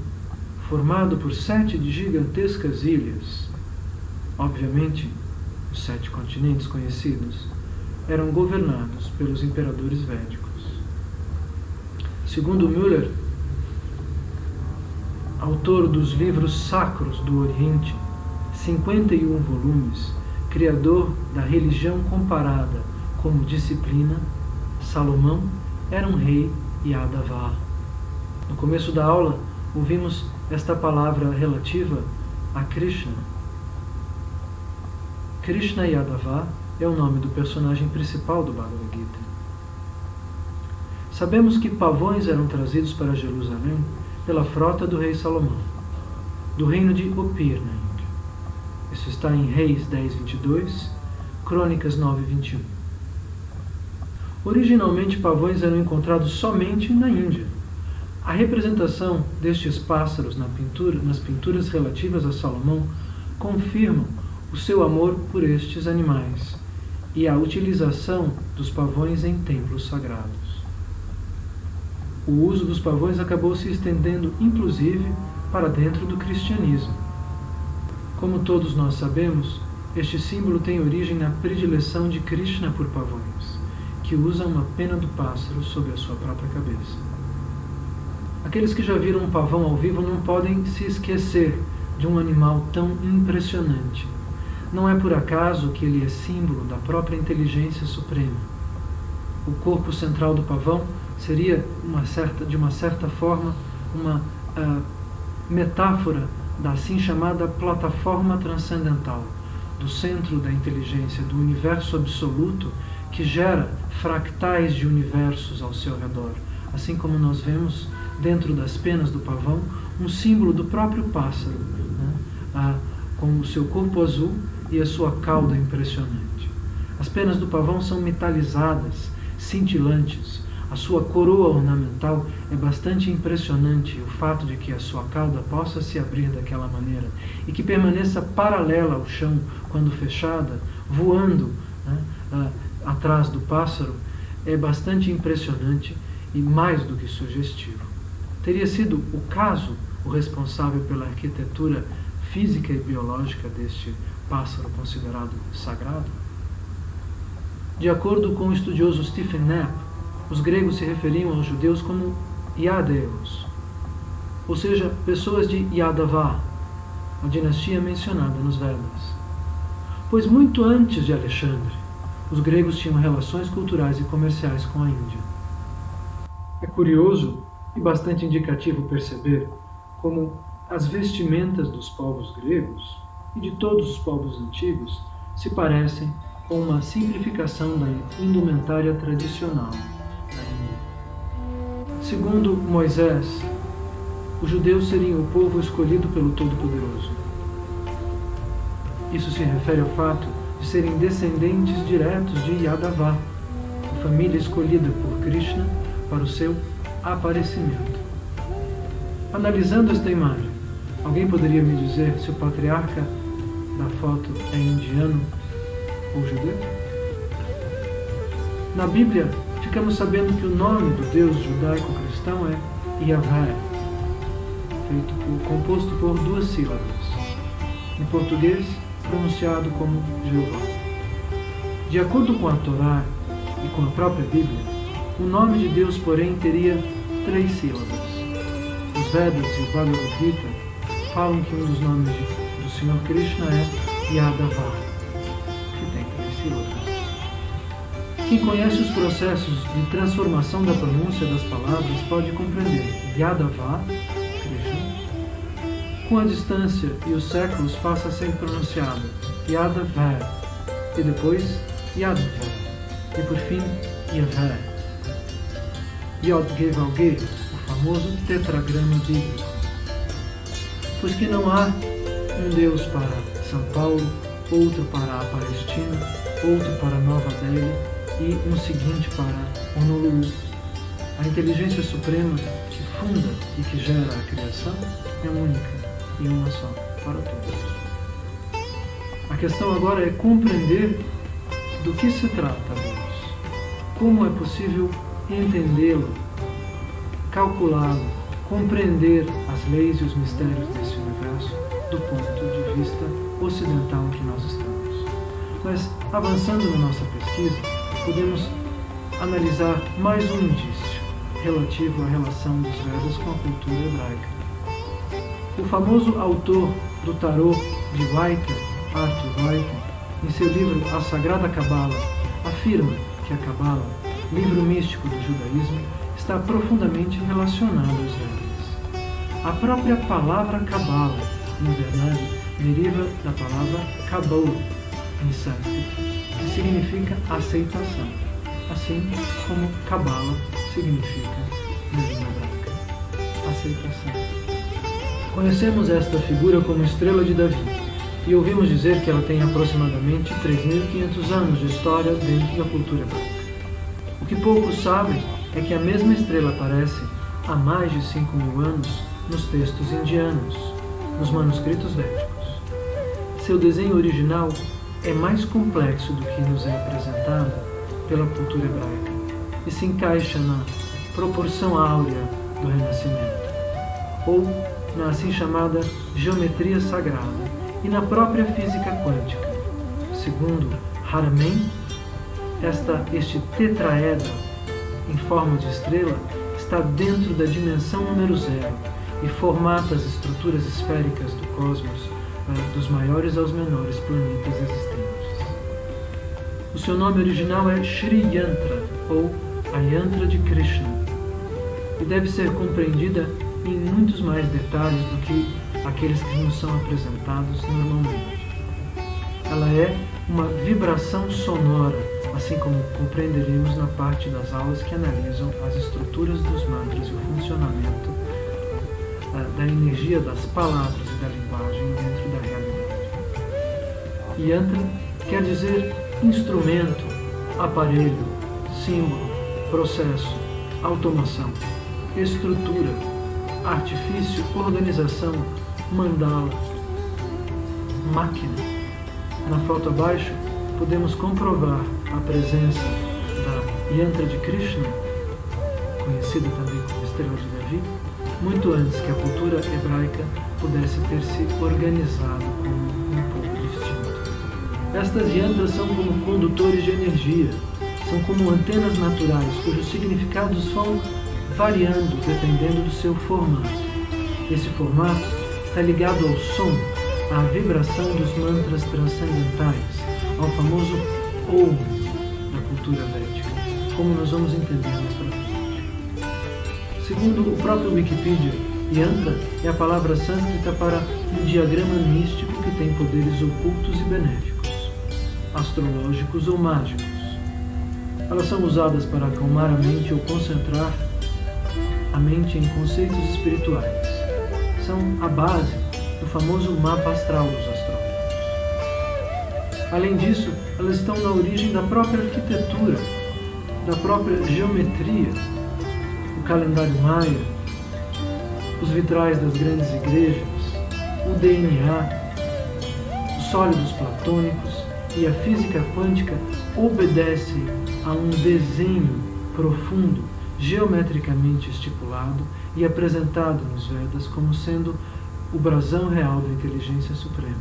formado por 7 gigantescas ilhas, obviamente os 7 continentes conhecidos, eram governados pelos imperadores védicos. Segundo Müller, autor dos livros sacros do Oriente, 51 volumes, criador da religião comparada como disciplina, Salomão era um rei Yadava. No começo da aula, ouvimos esta palavra relativa a Krishna. Krishna Yadava é o nome do personagem principal do Bhagavad Gita. Sabemos que pavões eram trazidos para Jerusalém pela frota do rei Salomão, do reino de Opir, na Índia. Isso está em Reis 10:22, Crônicas 9:21. Originalmente, pavões eram encontrados somente na Índia. A representação destes pássaros nas pinturas relativas a Salomão confirmam o seu amor por estes animais e a utilização dos pavões em templos sagrados. O uso dos pavões acabou se estendendo, inclusive, para dentro do cristianismo. Como todos nós sabemos, este símbolo tem origem na predileção de Krishna por pavões, que usa uma pena do pássaro sobre a sua própria cabeça. Aqueles que já viram um pavão ao vivo não podem se esquecer de um animal tão impressionante. Não é por acaso que ele é símbolo da própria inteligência suprema. O corpo central do pavão seria, de uma certa forma, uma metáfora da assim chamada plataforma transcendental, do centro da inteligência, do universo absoluto, que gera fractais de universos ao seu redor, assim como nós vemos dentro das penas do pavão um símbolo do próprio pássaro, né? Com o seu corpo azul e a sua cauda impressionante. As penas do pavão são metalizadas, cintilantes. A sua coroa ornamental é bastante impressionante, o fato de que a sua cauda possa se abrir daquela maneira e que permaneça paralela ao chão quando fechada, voando, né, atrás do pássaro, é bastante impressionante e mais do que sugestivo. Teria sido o caso o responsável pela arquitetura física e biológica deste pássaro considerado sagrado? De acordo com o estudioso Stephen Knapp, os gregos se referiam aos judeus como Iadeus, ou seja, pessoas de Yadava, a dinastia mencionada nos Vedas. Pois muito antes de Alexandre, os gregos tinham relações culturais e comerciais com a Índia. É curioso e bastante indicativo perceber como as vestimentas dos povos gregos e de todos os povos antigos se parecem com uma simplificação da indumentária tradicional da Índia. Segundo Moisés, os judeus seriam o povo escolhido pelo Todo-Poderoso. Isso se refere ao fato de serem descendentes diretos de Yadava, a família escolhida por Krishna para o seu aparecimento. Analisando esta imagem, alguém poderia me dizer se o patriarca da foto é indiano ou judeu? Na Bíblia, ficamos sabendo que o nome do Deus judaico-cristão é Yahvé, composto por duas sílabas. Em português, pronunciado como Jeová. De acordo com a Torá e com a própria Bíblia, o nome de Deus, porém, teria 3 sílabas. Os Vedas e o Bhagavad Gita falam que um dos nomes do Senhor Krishna é Yadava, que tem 3 sílabas. Quem conhece os processos de transformação da pronúncia das palavras pode compreender Yadava, Krishna, com a distância e os séculos passa a ser pronunciado Yadavé, e depois Yadvé, e por fim Yahvé. Yod-Geh-Vau-Geh, o famoso tetragrama bíblico. Pois que não há um Deus para São Paulo, outro para a Palestina, outro para Nova Delhi e um seguinte para Honolulu. A inteligência suprema que funda e que gera a criação é única e uma só para todos. A questão agora é compreender do que se trata Deus. Como é possível entendê-lo, calculá-lo, compreender as leis e os mistérios desse universo do ponto de vista ocidental em que nós estamos. Mas, avançando na nossa pesquisa, podemos analisar mais um indício relativo à relação dos Vedas com a cultura hebraica. O famoso autor do tarô de Vaiter, Arthur Vaiter, em seu livro A Sagrada Cabala, afirma que a Cabala, livro místico do judaísmo, está profundamente relacionado aos Vedas. A própria palavra Cabala, na verdade, deriva da palavra Kabul, em sânscrito, que significa aceitação, assim como Cabala significa na língua hebraica. Aceitação. Conhecemos esta figura como Estrela de Davi e ouvimos dizer que ela tem aproximadamente 3.500 anos de história dentro da cultura hebraica. O que poucos sabem é que a mesma estrela aparece há mais de 5.000 anos nos textos indianos, nos manuscritos védicos. Seu desenho original é mais complexo do que nos é apresentado pela cultura hebraica e se encaixa na proporção áurea do Renascimento, ou na assim chamada geometria sagrada e na própria física quântica. Segundo Haramein, este tetraedro em forma de estrela está dentro da dimensão número 0 e formata as estruturas esféricas do cosmos, dos maiores aos menores planetas existentes. O seu nome original é Shri Yantra, ou a Yantra de Krishna, e deve ser compreendida em muitos mais detalhes do que aqueles que nos são apresentados normalmente. Ela é uma vibração sonora, assim como compreenderemos na parte das aulas que analisam as estruturas dos mantras e o funcionamento da energia das palavras e da linguagem dentro da realidade. Yantra quer dizer instrumento, aparelho, símbolo, processo, automação, estrutura, artifício, organização, mandala, máquina. Na foto abaixo, podemos comprovar a presença da Yantra de Krishna, conhecida também como Estrela de Davi, muito antes que a cultura hebraica pudesse ter se organizado como um povo distinto. Estas yantras são como condutores de energia, são como antenas naturais, cujos significados vão variando dependendo do seu formato. Esse formato está ligado ao som, à vibração dos mantras transcendentais, ao famoso Om da cultura védica, como nós vamos entender mais para frente. Segundo o próprio Wikipedia, Yantra é a palavra sânscrita para um diagrama místico que tem poderes ocultos e benéficos, astrológicos ou mágicos. Elas são usadas para acalmar a mente ou concentrar a mente em conceitos espirituais. São a base do famoso mapa astral dos astrólogos. Além disso, elas estão na origem da própria arquitetura, da própria geometria, o calendário maia, os vitrais das grandes igrejas, o DNA, os sólidos platônicos e a física quântica obedece a um desenho profundo, geometricamente estipulado e apresentado nos Vedas como sendo o brasão real da inteligência suprema,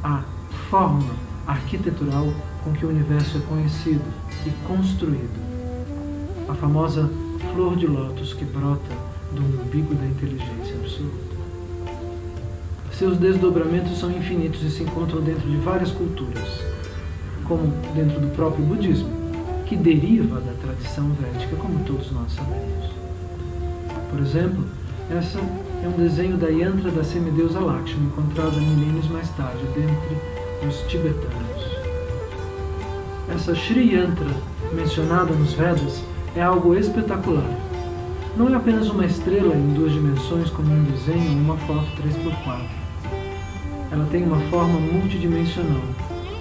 a forma arquitetural com que o universo é conhecido e construído, a famosa flor de lótus que brota do umbigo da inteligência absoluta. Seus desdobramentos são infinitos e se encontram dentro de várias culturas, como dentro do próprio budismo, que deriva da tradição védica, como todos nós sabemos. Por exemplo, essa é um desenho da Yantra da semideusa Lakshmi, encontrada milênios mais tarde dentre os tibetanos. Essa Shri Yantra, mencionada nos Vedas, é algo espetacular. Não é apenas uma estrela em 2 dimensões como um desenho ou uma foto 3x4. Ela tem uma forma multidimensional,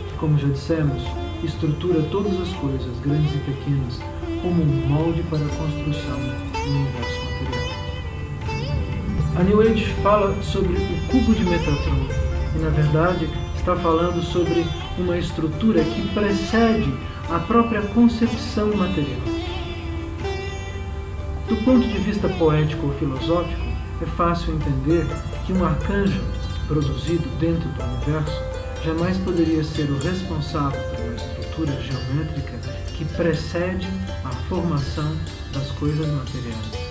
que, como já dissemos, estrutura todas as coisas, grandes e pequenas, como um molde para a construção do universo material. A New Age fala sobre o cubo de Metatron e, na verdade, está falando sobre uma estrutura que precede a própria concepção material. Do ponto de vista poético ou filosófico, é fácil entender que um arcanjo produzido dentro do universo jamais poderia ser o responsável por uma estrutura geométrica que precede a formação das coisas materiais.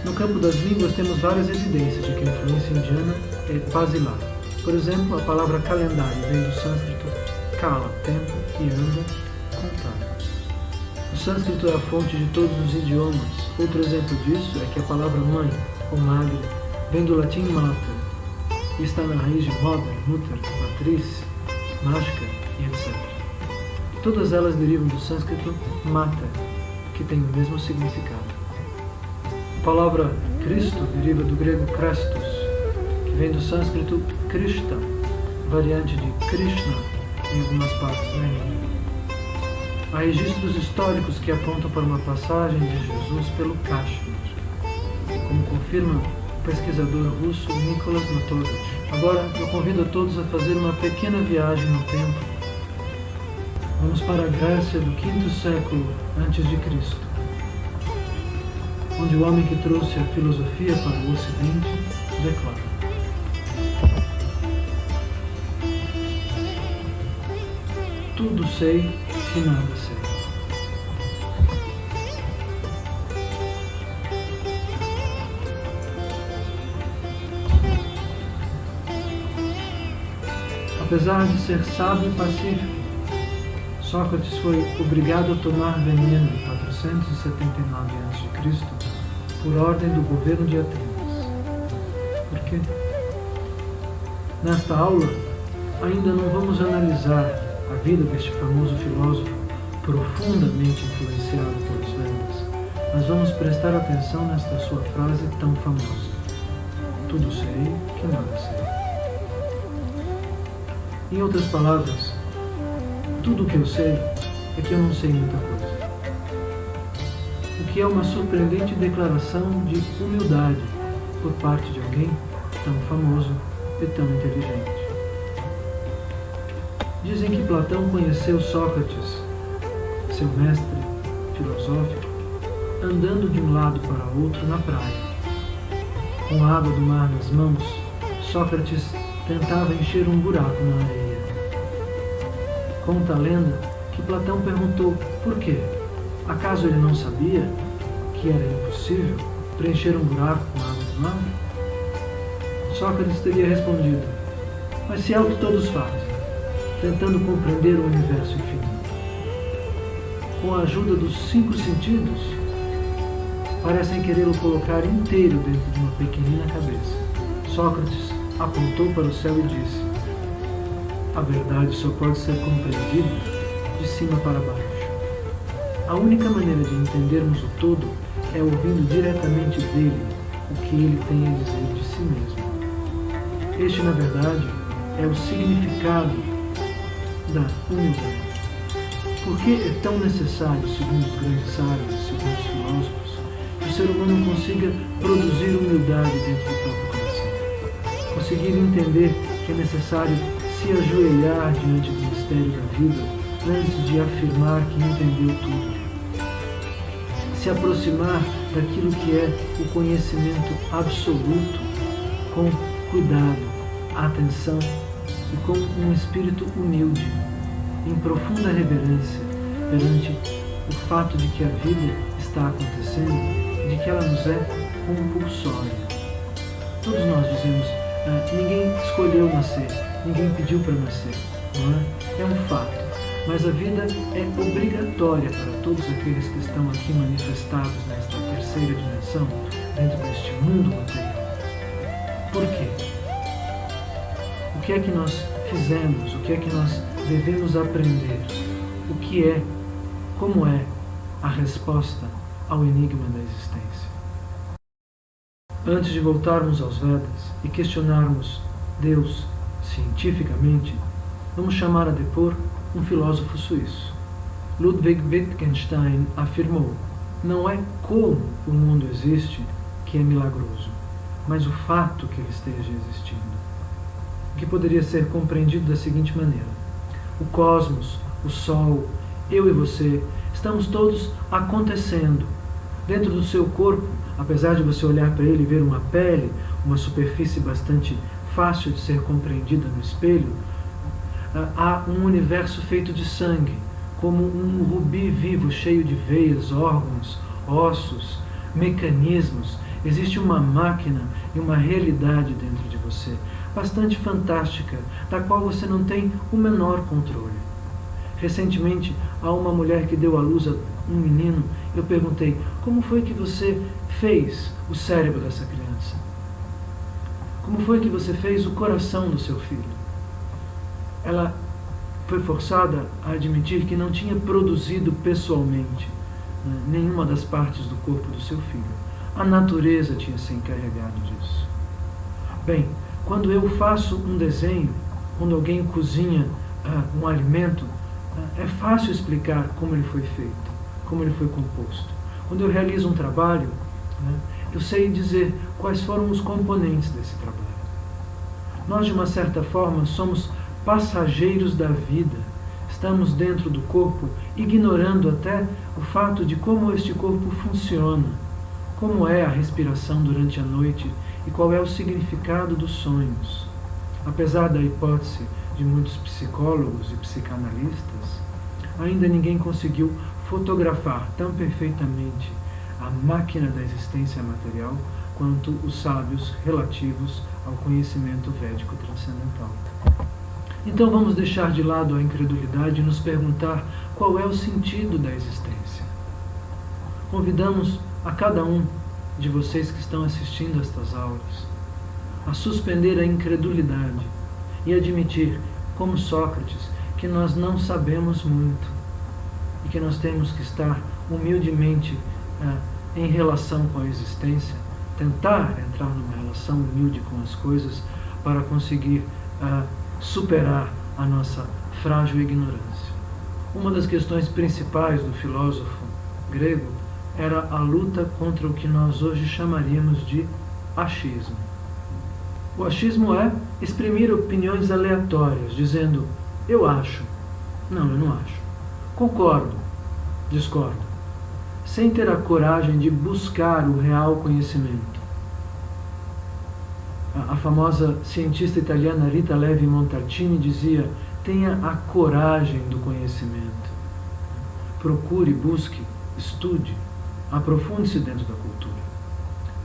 No campo das línguas temos várias evidências de que a influência indiana é basilar. Por exemplo, a palavra calendário vem do sânscrito kala, tempo, e anda, contar. O sânscrito é a fonte de todos os idiomas. Outro exemplo disso é que a palavra mãe, ou madre, vem do latim mater, e está na raiz de mother, mutter, matriz, mágica e etc. Todas elas derivam do sânscrito mata, que têm o mesmo significado. A palavra Cristo deriva do grego Christos, que vem do sânscrito Krishna, variante de Krishna em algumas partes da Índia. Há registros históricos que apontam para uma passagem de Jesus pelo Kashmir, como confirma o pesquisador russo Nicholas Matovich. Agora eu convido a todos a fazer uma pequena viagem no tempo. Vamos para a Grécia do V século a.C., onde o homem que trouxe a filosofia para o Ocidente declara: tudo sei que nada sei. Apesar de ser sábio e pacífico, Sócrates foi obrigado a tomar veneno em 479 a.C. por ordem do governo de Atenas. Por quê? Nesta aula, ainda não vamos analisar a vida deste famoso filósofo profundamente influenciado pelos Vedas, mas vamos prestar atenção nesta sua frase tão famosa: tudo sei que nada sei. Em outras palavras, tudo o que eu sei é que eu não sei muita coisa. O que é uma surpreendente declaração de humildade por parte de alguém tão famoso e tão inteligente. Dizem que Platão conheceu Sócrates, seu mestre filosófico, andando de um lado para outro na praia. Com a água do mar nas mãos, Sócrates tentava encher um buraco na areia. Conta a lenda que Platão perguntou por quê. Acaso ele não sabia que era impossível preencher um buraco com água do mar? Sócrates teria respondido: mas se é o que todos fazem, tentando compreender o universo infinito. Com a ajuda dos 5 sentidos, parecem querê-lo colocar inteiro dentro de uma pequenina cabeça. Sócrates apontou para o céu e disse: a verdade só pode ser compreendida de cima para baixo. A única maneira de entendermos o todo é ouvindo diretamente dele o que ele tem a dizer de si mesmo. Este, na verdade, é o significado da humildade. Por que é tão necessário, segundo os grandes sábios, segundo os filósofos, que o ser humano consiga produzir humildade dentro do próprio coração? Conseguir entender que é necessário se ajoelhar diante do mistério da vida antes de afirmar que entendeu tudo. Se aproximar daquilo que é o conhecimento absoluto com cuidado, atenção e com um espírito humilde, em profunda reverência perante o fato de que a vida está acontecendo e de que ela nos é compulsória. Todos nós dizemos: ninguém escolheu nascer, ninguém pediu para nascer, não é? É um fato. Mas a vida é obrigatória para todos aqueles que estão aqui manifestados nesta terceira dimensão, dentro deste mundo material. Por quê? O que é que nós fizemos? O que é que nós devemos aprender? O que é, como é a resposta ao enigma da existência? Antes de voltarmos aos Vedas e questionarmos Deus cientificamente, vamos chamar a depor um filósofo suíço. Ludwig Wittgenstein afirmou: não é como o mundo existe que é milagroso, mas o fato que ele esteja existindo. O que poderia ser compreendido da seguinte maneira: o cosmos, o Sol, eu e você, estamos todos acontecendo. Dentro do seu corpo, apesar de você olhar para ele e ver uma pele, uma superfície bastante fácil de ser compreendida no espelho, há um universo feito de sangue, como um rubi vivo, cheio de veias, órgãos, ossos, mecanismos. Existe uma máquina e uma realidade dentro de você, bastante fantástica, da qual você não tem o menor controle. Recentemente, há uma mulher que deu à luz a um menino. Eu perguntei: como foi que você fez o cérebro dessa criança? Como foi que você fez o coração do seu filho? Ela foi forçada a admitir que não tinha produzido pessoalmente nenhuma das partes do corpo do seu filho. A natureza tinha se encarregado disso. Bem, quando eu faço um desenho, quando alguém cozinha um alimento, é fácil explicar como ele foi feito, como ele foi composto. Quando eu realizo um trabalho, eu sei dizer quais foram os componentes desse trabalho. Nós, de uma certa forma, somos passageiros da vida. Estamos dentro do corpo, ignorando até o fato de como este corpo funciona, como é a respiração durante a noite e qual é o significado dos sonhos. Apesar da hipótese de muitos psicólogos e psicanalistas, ainda ninguém conseguiu fotografar tão perfeitamente a máquina da existência material quanto os sábios relativos ao conhecimento védico transcendental. Então vamos deixar de lado a incredulidade e nos perguntar qual é o sentido da existência. Convidamos a cada um de vocês que estão assistindo estas aulas a suspender a incredulidade e admitir, como Sócrates, que nós não sabemos muito e que nós temos que estar humildemente em relação com a existência, tentar entrar numa relação humilde com as coisas para conseguir superar a nossa frágil ignorância. Uma das questões principais do filósofo grego era a luta contra o que nós hoje chamaríamos de achismo. O achismo é exprimir opiniões aleatórias, dizendo, eu acho, não, eu não acho, concordo, discordo, sem ter a coragem de buscar o real conhecimento. A famosa cientista italiana Rita Levi-Montalcini dizia, tenha a coragem do conhecimento. Procure, busque, estude, aprofunde-se dentro da cultura.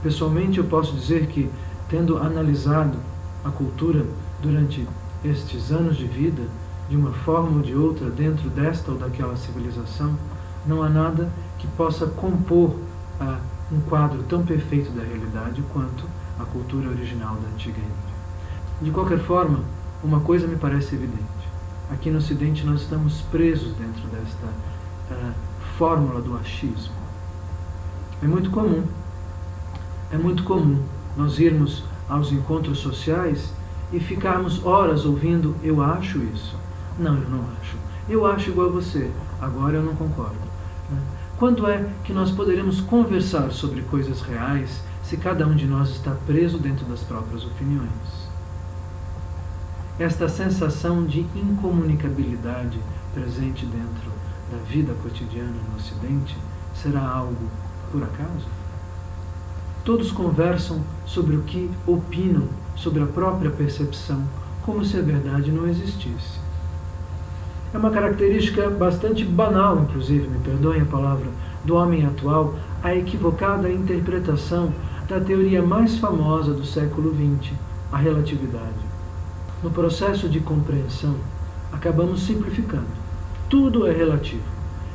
Pessoalmente, eu posso dizer que, tendo analisado a cultura durante estes anos de vida, de uma forma ou de outra, dentro desta ou daquela civilização, não há nada que possa compor um quadro tão perfeito da realidade quanto a cultura original da antiga Índia. De qualquer forma, uma coisa me parece evidente. Aqui no Ocidente nós estamos presos dentro desta fórmula do achismo. É muito comum nós irmos aos encontros sociais e ficarmos horas ouvindo eu acho isso. Não, eu não acho. Eu acho igual a você. Agora eu não concordo. Quando é que nós poderemos conversar sobre coisas reais se cada um de nós está preso dentro das próprias opiniões? Esta sensação de incomunicabilidade presente dentro da vida cotidiana no Ocidente será algo por acaso? Todos conversam sobre o que opinam sobre a própria percepção, como se a verdade não existisse. É uma característica bastante banal, inclusive, me perdoem a palavra, do homem atual, a equivocada interpretação da teoria mais famosa do século XX, a relatividade. No processo de compreensão, acabamos simplificando. Tudo é relativo,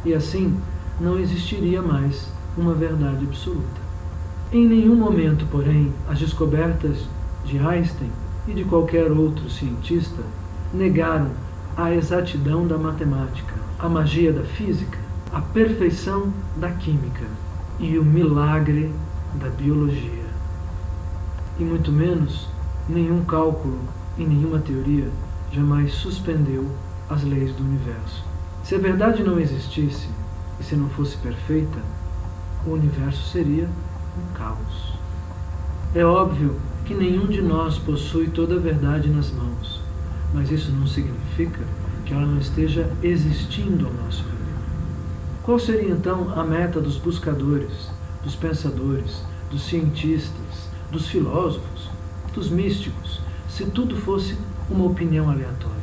e assim não existiria mais uma verdade absoluta. Em nenhum momento, porém, as descobertas de Einstein e de qualquer outro cientista negaram a exatidão da matemática, a magia da física, a perfeição da química e o milagre da biologia. E muito menos, nenhum cálculo e nenhuma teoria jamais suspendeu as leis do universo. Se a verdade não existisse e se não fosse perfeita, o universo seria um caos. É óbvio que nenhum de nós possui toda a verdade nas mãos, mas isso não significa que ela não esteja existindo ao nosso redor. Qual seria então a meta dos buscadores, dos pensadores, dos cientistas, dos filósofos, dos místicos, se tudo fosse uma opinião aleatória?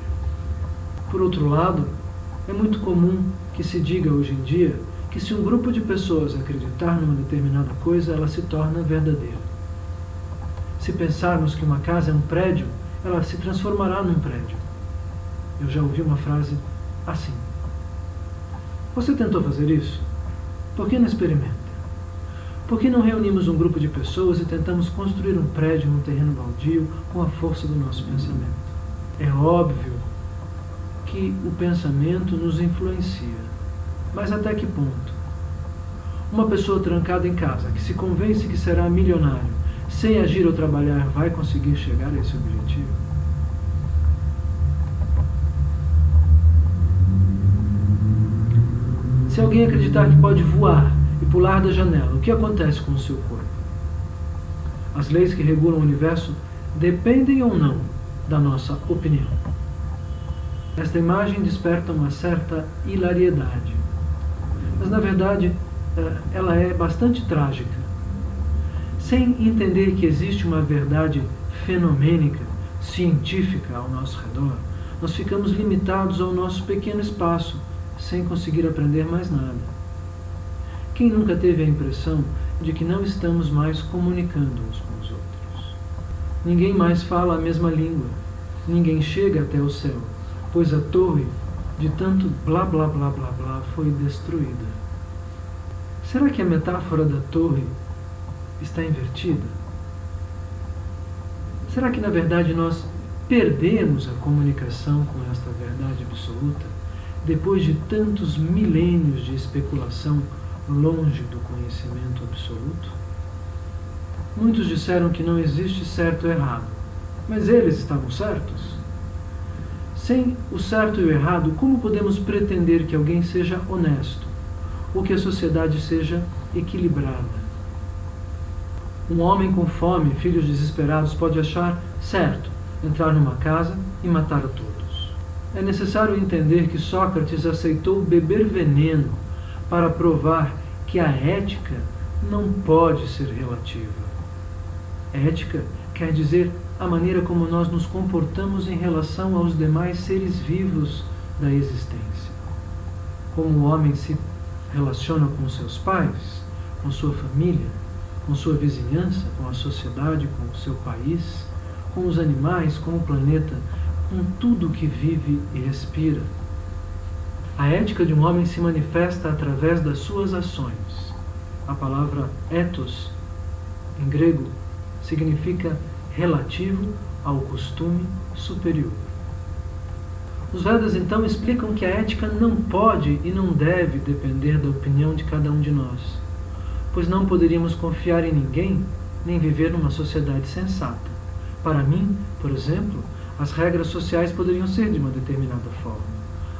Por outro lado, é muito comum que se diga hoje em dia que se um grupo de pessoas acreditar numa determinada coisa, ela se torna verdadeira. Se pensarmos que uma casa é um prédio, ela se transformará num prédio. Eu já ouvi uma frase assim. Você tentou fazer isso? Por que não experimenta? Por que não reunimos um grupo de pessoas e tentamos construir um prédio num terreno baldio com a força do nosso pensamento? É óbvio que o pensamento nos influencia. Mas até que ponto? Uma pessoa trancada em casa, que se convence que será milionário, sem agir ou trabalhar, vai conseguir chegar a esse objetivo? Se alguém acreditar que pode voar e pular da janela, o que acontece com o seu corpo? As leis que regulam o universo dependem ou não da nossa opinião. Esta imagem desperta uma certa hilariedade, mas na verdade ela é bastante trágica. Sem entender que existe uma verdade fenomênica, científica ao nosso redor, nós ficamos limitados ao nosso pequeno espaço, sem conseguir aprender mais nada. Quem nunca teve a impressão de que não estamos mais comunicando uns com os outros? Ninguém mais fala a mesma língua, ninguém chega até o céu, pois a torre, de tanto blá blá blá blá blá, foi destruída. Será que a metáfora da torre está invertida? Será que na verdade nós perdemos a comunicação com esta verdade absoluta depois de tantos milênios de especulação longe do conhecimento absoluto? Muitos disseram que não existe certo ou errado, mas eles estavam certos. Sem o certo e o errado, como podemos pretender que alguém seja honesto ou que a sociedade seja equilibrada? Um homem com fome, filhos desesperados, pode achar certo entrar numa casa e matar a todos. É necessário entender que Sócrates aceitou beber veneno para provar que a ética não pode ser relativa. Ética quer dizer a maneira como nós nos comportamos em relação aos demais seres vivos da existência. Como o homem se relaciona com seus pais, com sua família, com sua vizinhança, com a sociedade, com o seu país, com os animais, com o planeta, com tudo que vive e respira. A ética de um homem se manifesta através das suas ações. A palavra ethos, em grego, significa relativo ao costume superior. Os Vedas então explicam que a ética não pode e não deve depender da opinião de cada um de nós, pois não poderíamos confiar em ninguém nem viver numa sociedade sensata. Para mim, por exemplo, as regras sociais poderiam ser de uma determinada forma.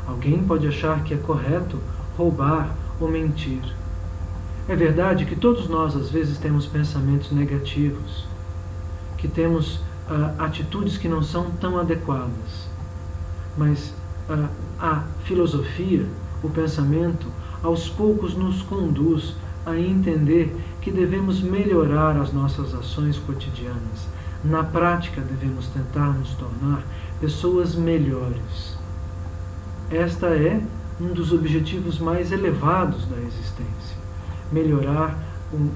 Alguém pode achar que é correto roubar ou mentir. É verdade que todos nós às vezes temos pensamentos negativos, que temos atitudes que não são tão adequadas. Mas a filosofia, o pensamento, aos poucos nos conduz a entender que devemos melhorar as nossas ações cotidianas. Na prática, devemos tentar nos tornar pessoas melhores. Esta é um dos objetivos mais elevados da existência. Melhorar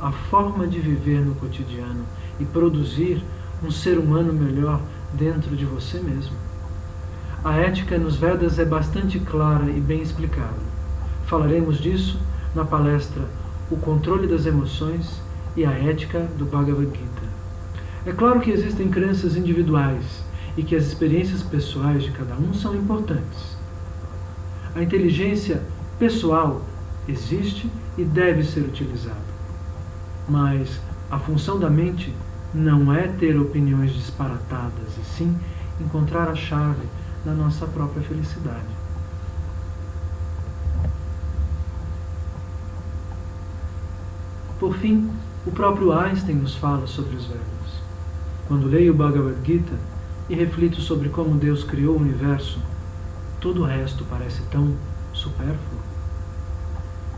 a forma de viver no cotidiano e produzir um ser humano melhor dentro de você mesmo. A ética nos Vedas é bastante clara e bem explicada. Falaremos disso na palestra O Controle das Emoções e a Ética do Bhagavad Gita. É claro que existem crenças individuais e que as experiências pessoais de cada um são importantes. A inteligência pessoal existe e deve ser utilizada. Mas a função da mente não é ter opiniões disparatadas, e sim encontrar a chave da nossa própria felicidade. Por fim, o próprio Einstein nos fala sobre os Vedas. Quando leio o Bhagavad Gita e reflito sobre como Deus criou o universo, todo o resto parece tão supérfluo.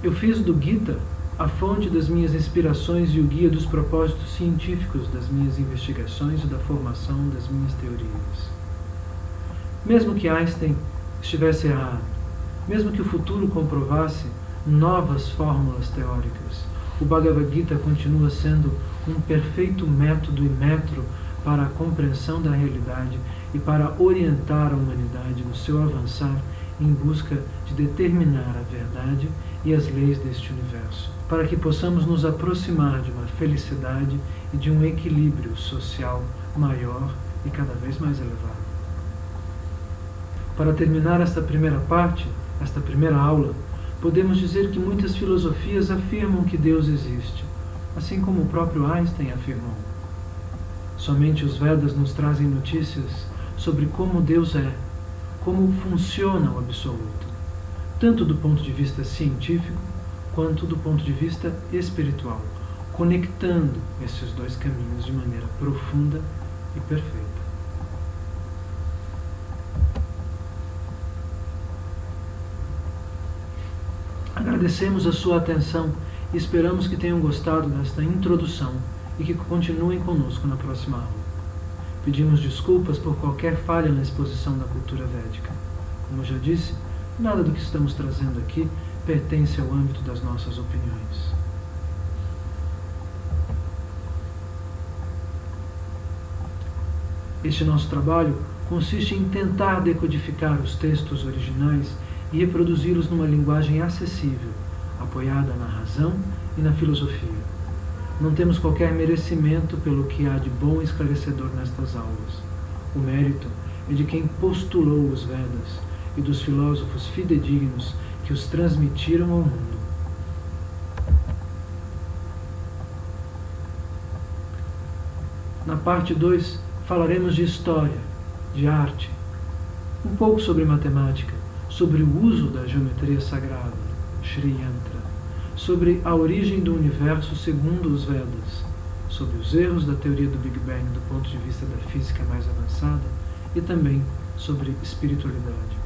Eu fiz do Gita a fonte das minhas inspirações e o guia dos propósitos científicos das minhas investigações e da formação das minhas teorias. Mesmo que Einstein estivesse errado, mesmo que o futuro comprovasse novas fórmulas teóricas, o Bhagavad Gita continua sendo um perfeito método e metro para a compreensão da realidade e para orientar a humanidade no seu avançar em busca de determinar a verdade e as leis deste universo, para que possamos nos aproximar de uma felicidade e de um equilíbrio social maior e cada vez mais elevado. Para terminar esta primeira parte, esta primeira aula, Podemos dizer que muitas filosofias afirmam que Deus existe, assim como o próprio Einstein afirmou. Somente os Vedas nos trazem notícias sobre como Deus é, como funciona o absoluto, tanto do ponto de vista científico quanto do ponto de vista espiritual, conectando esses dois caminhos de maneira profunda e perfeita. Agradecemos a sua atenção e esperamos que tenham gostado desta introdução e que continuem conosco na próxima aula. Pedimos desculpas por qualquer falha na exposição da cultura védica. Como já disse, nada do que estamos trazendo aqui pertence ao âmbito das nossas opiniões. Este nosso trabalho consiste em tentar decodificar os textos originais e reproduzi-los numa linguagem acessível, apoiada na razão e na filosofia. Não temos qualquer merecimento pelo que há de bom e esclarecedor nestas aulas. O mérito é de quem postulou os Vedas e dos filósofos fidedignos que os transmitiram ao mundo. Na parte 2, falaremos de história, de arte, um pouco sobre matemática, sobre o uso da geometria sagrada, Sri Yantra, sobre a origem do universo segundo os Vedas, sobre os erros da teoria do Big Bang do ponto de vista da física mais avançada e também sobre espiritualidade.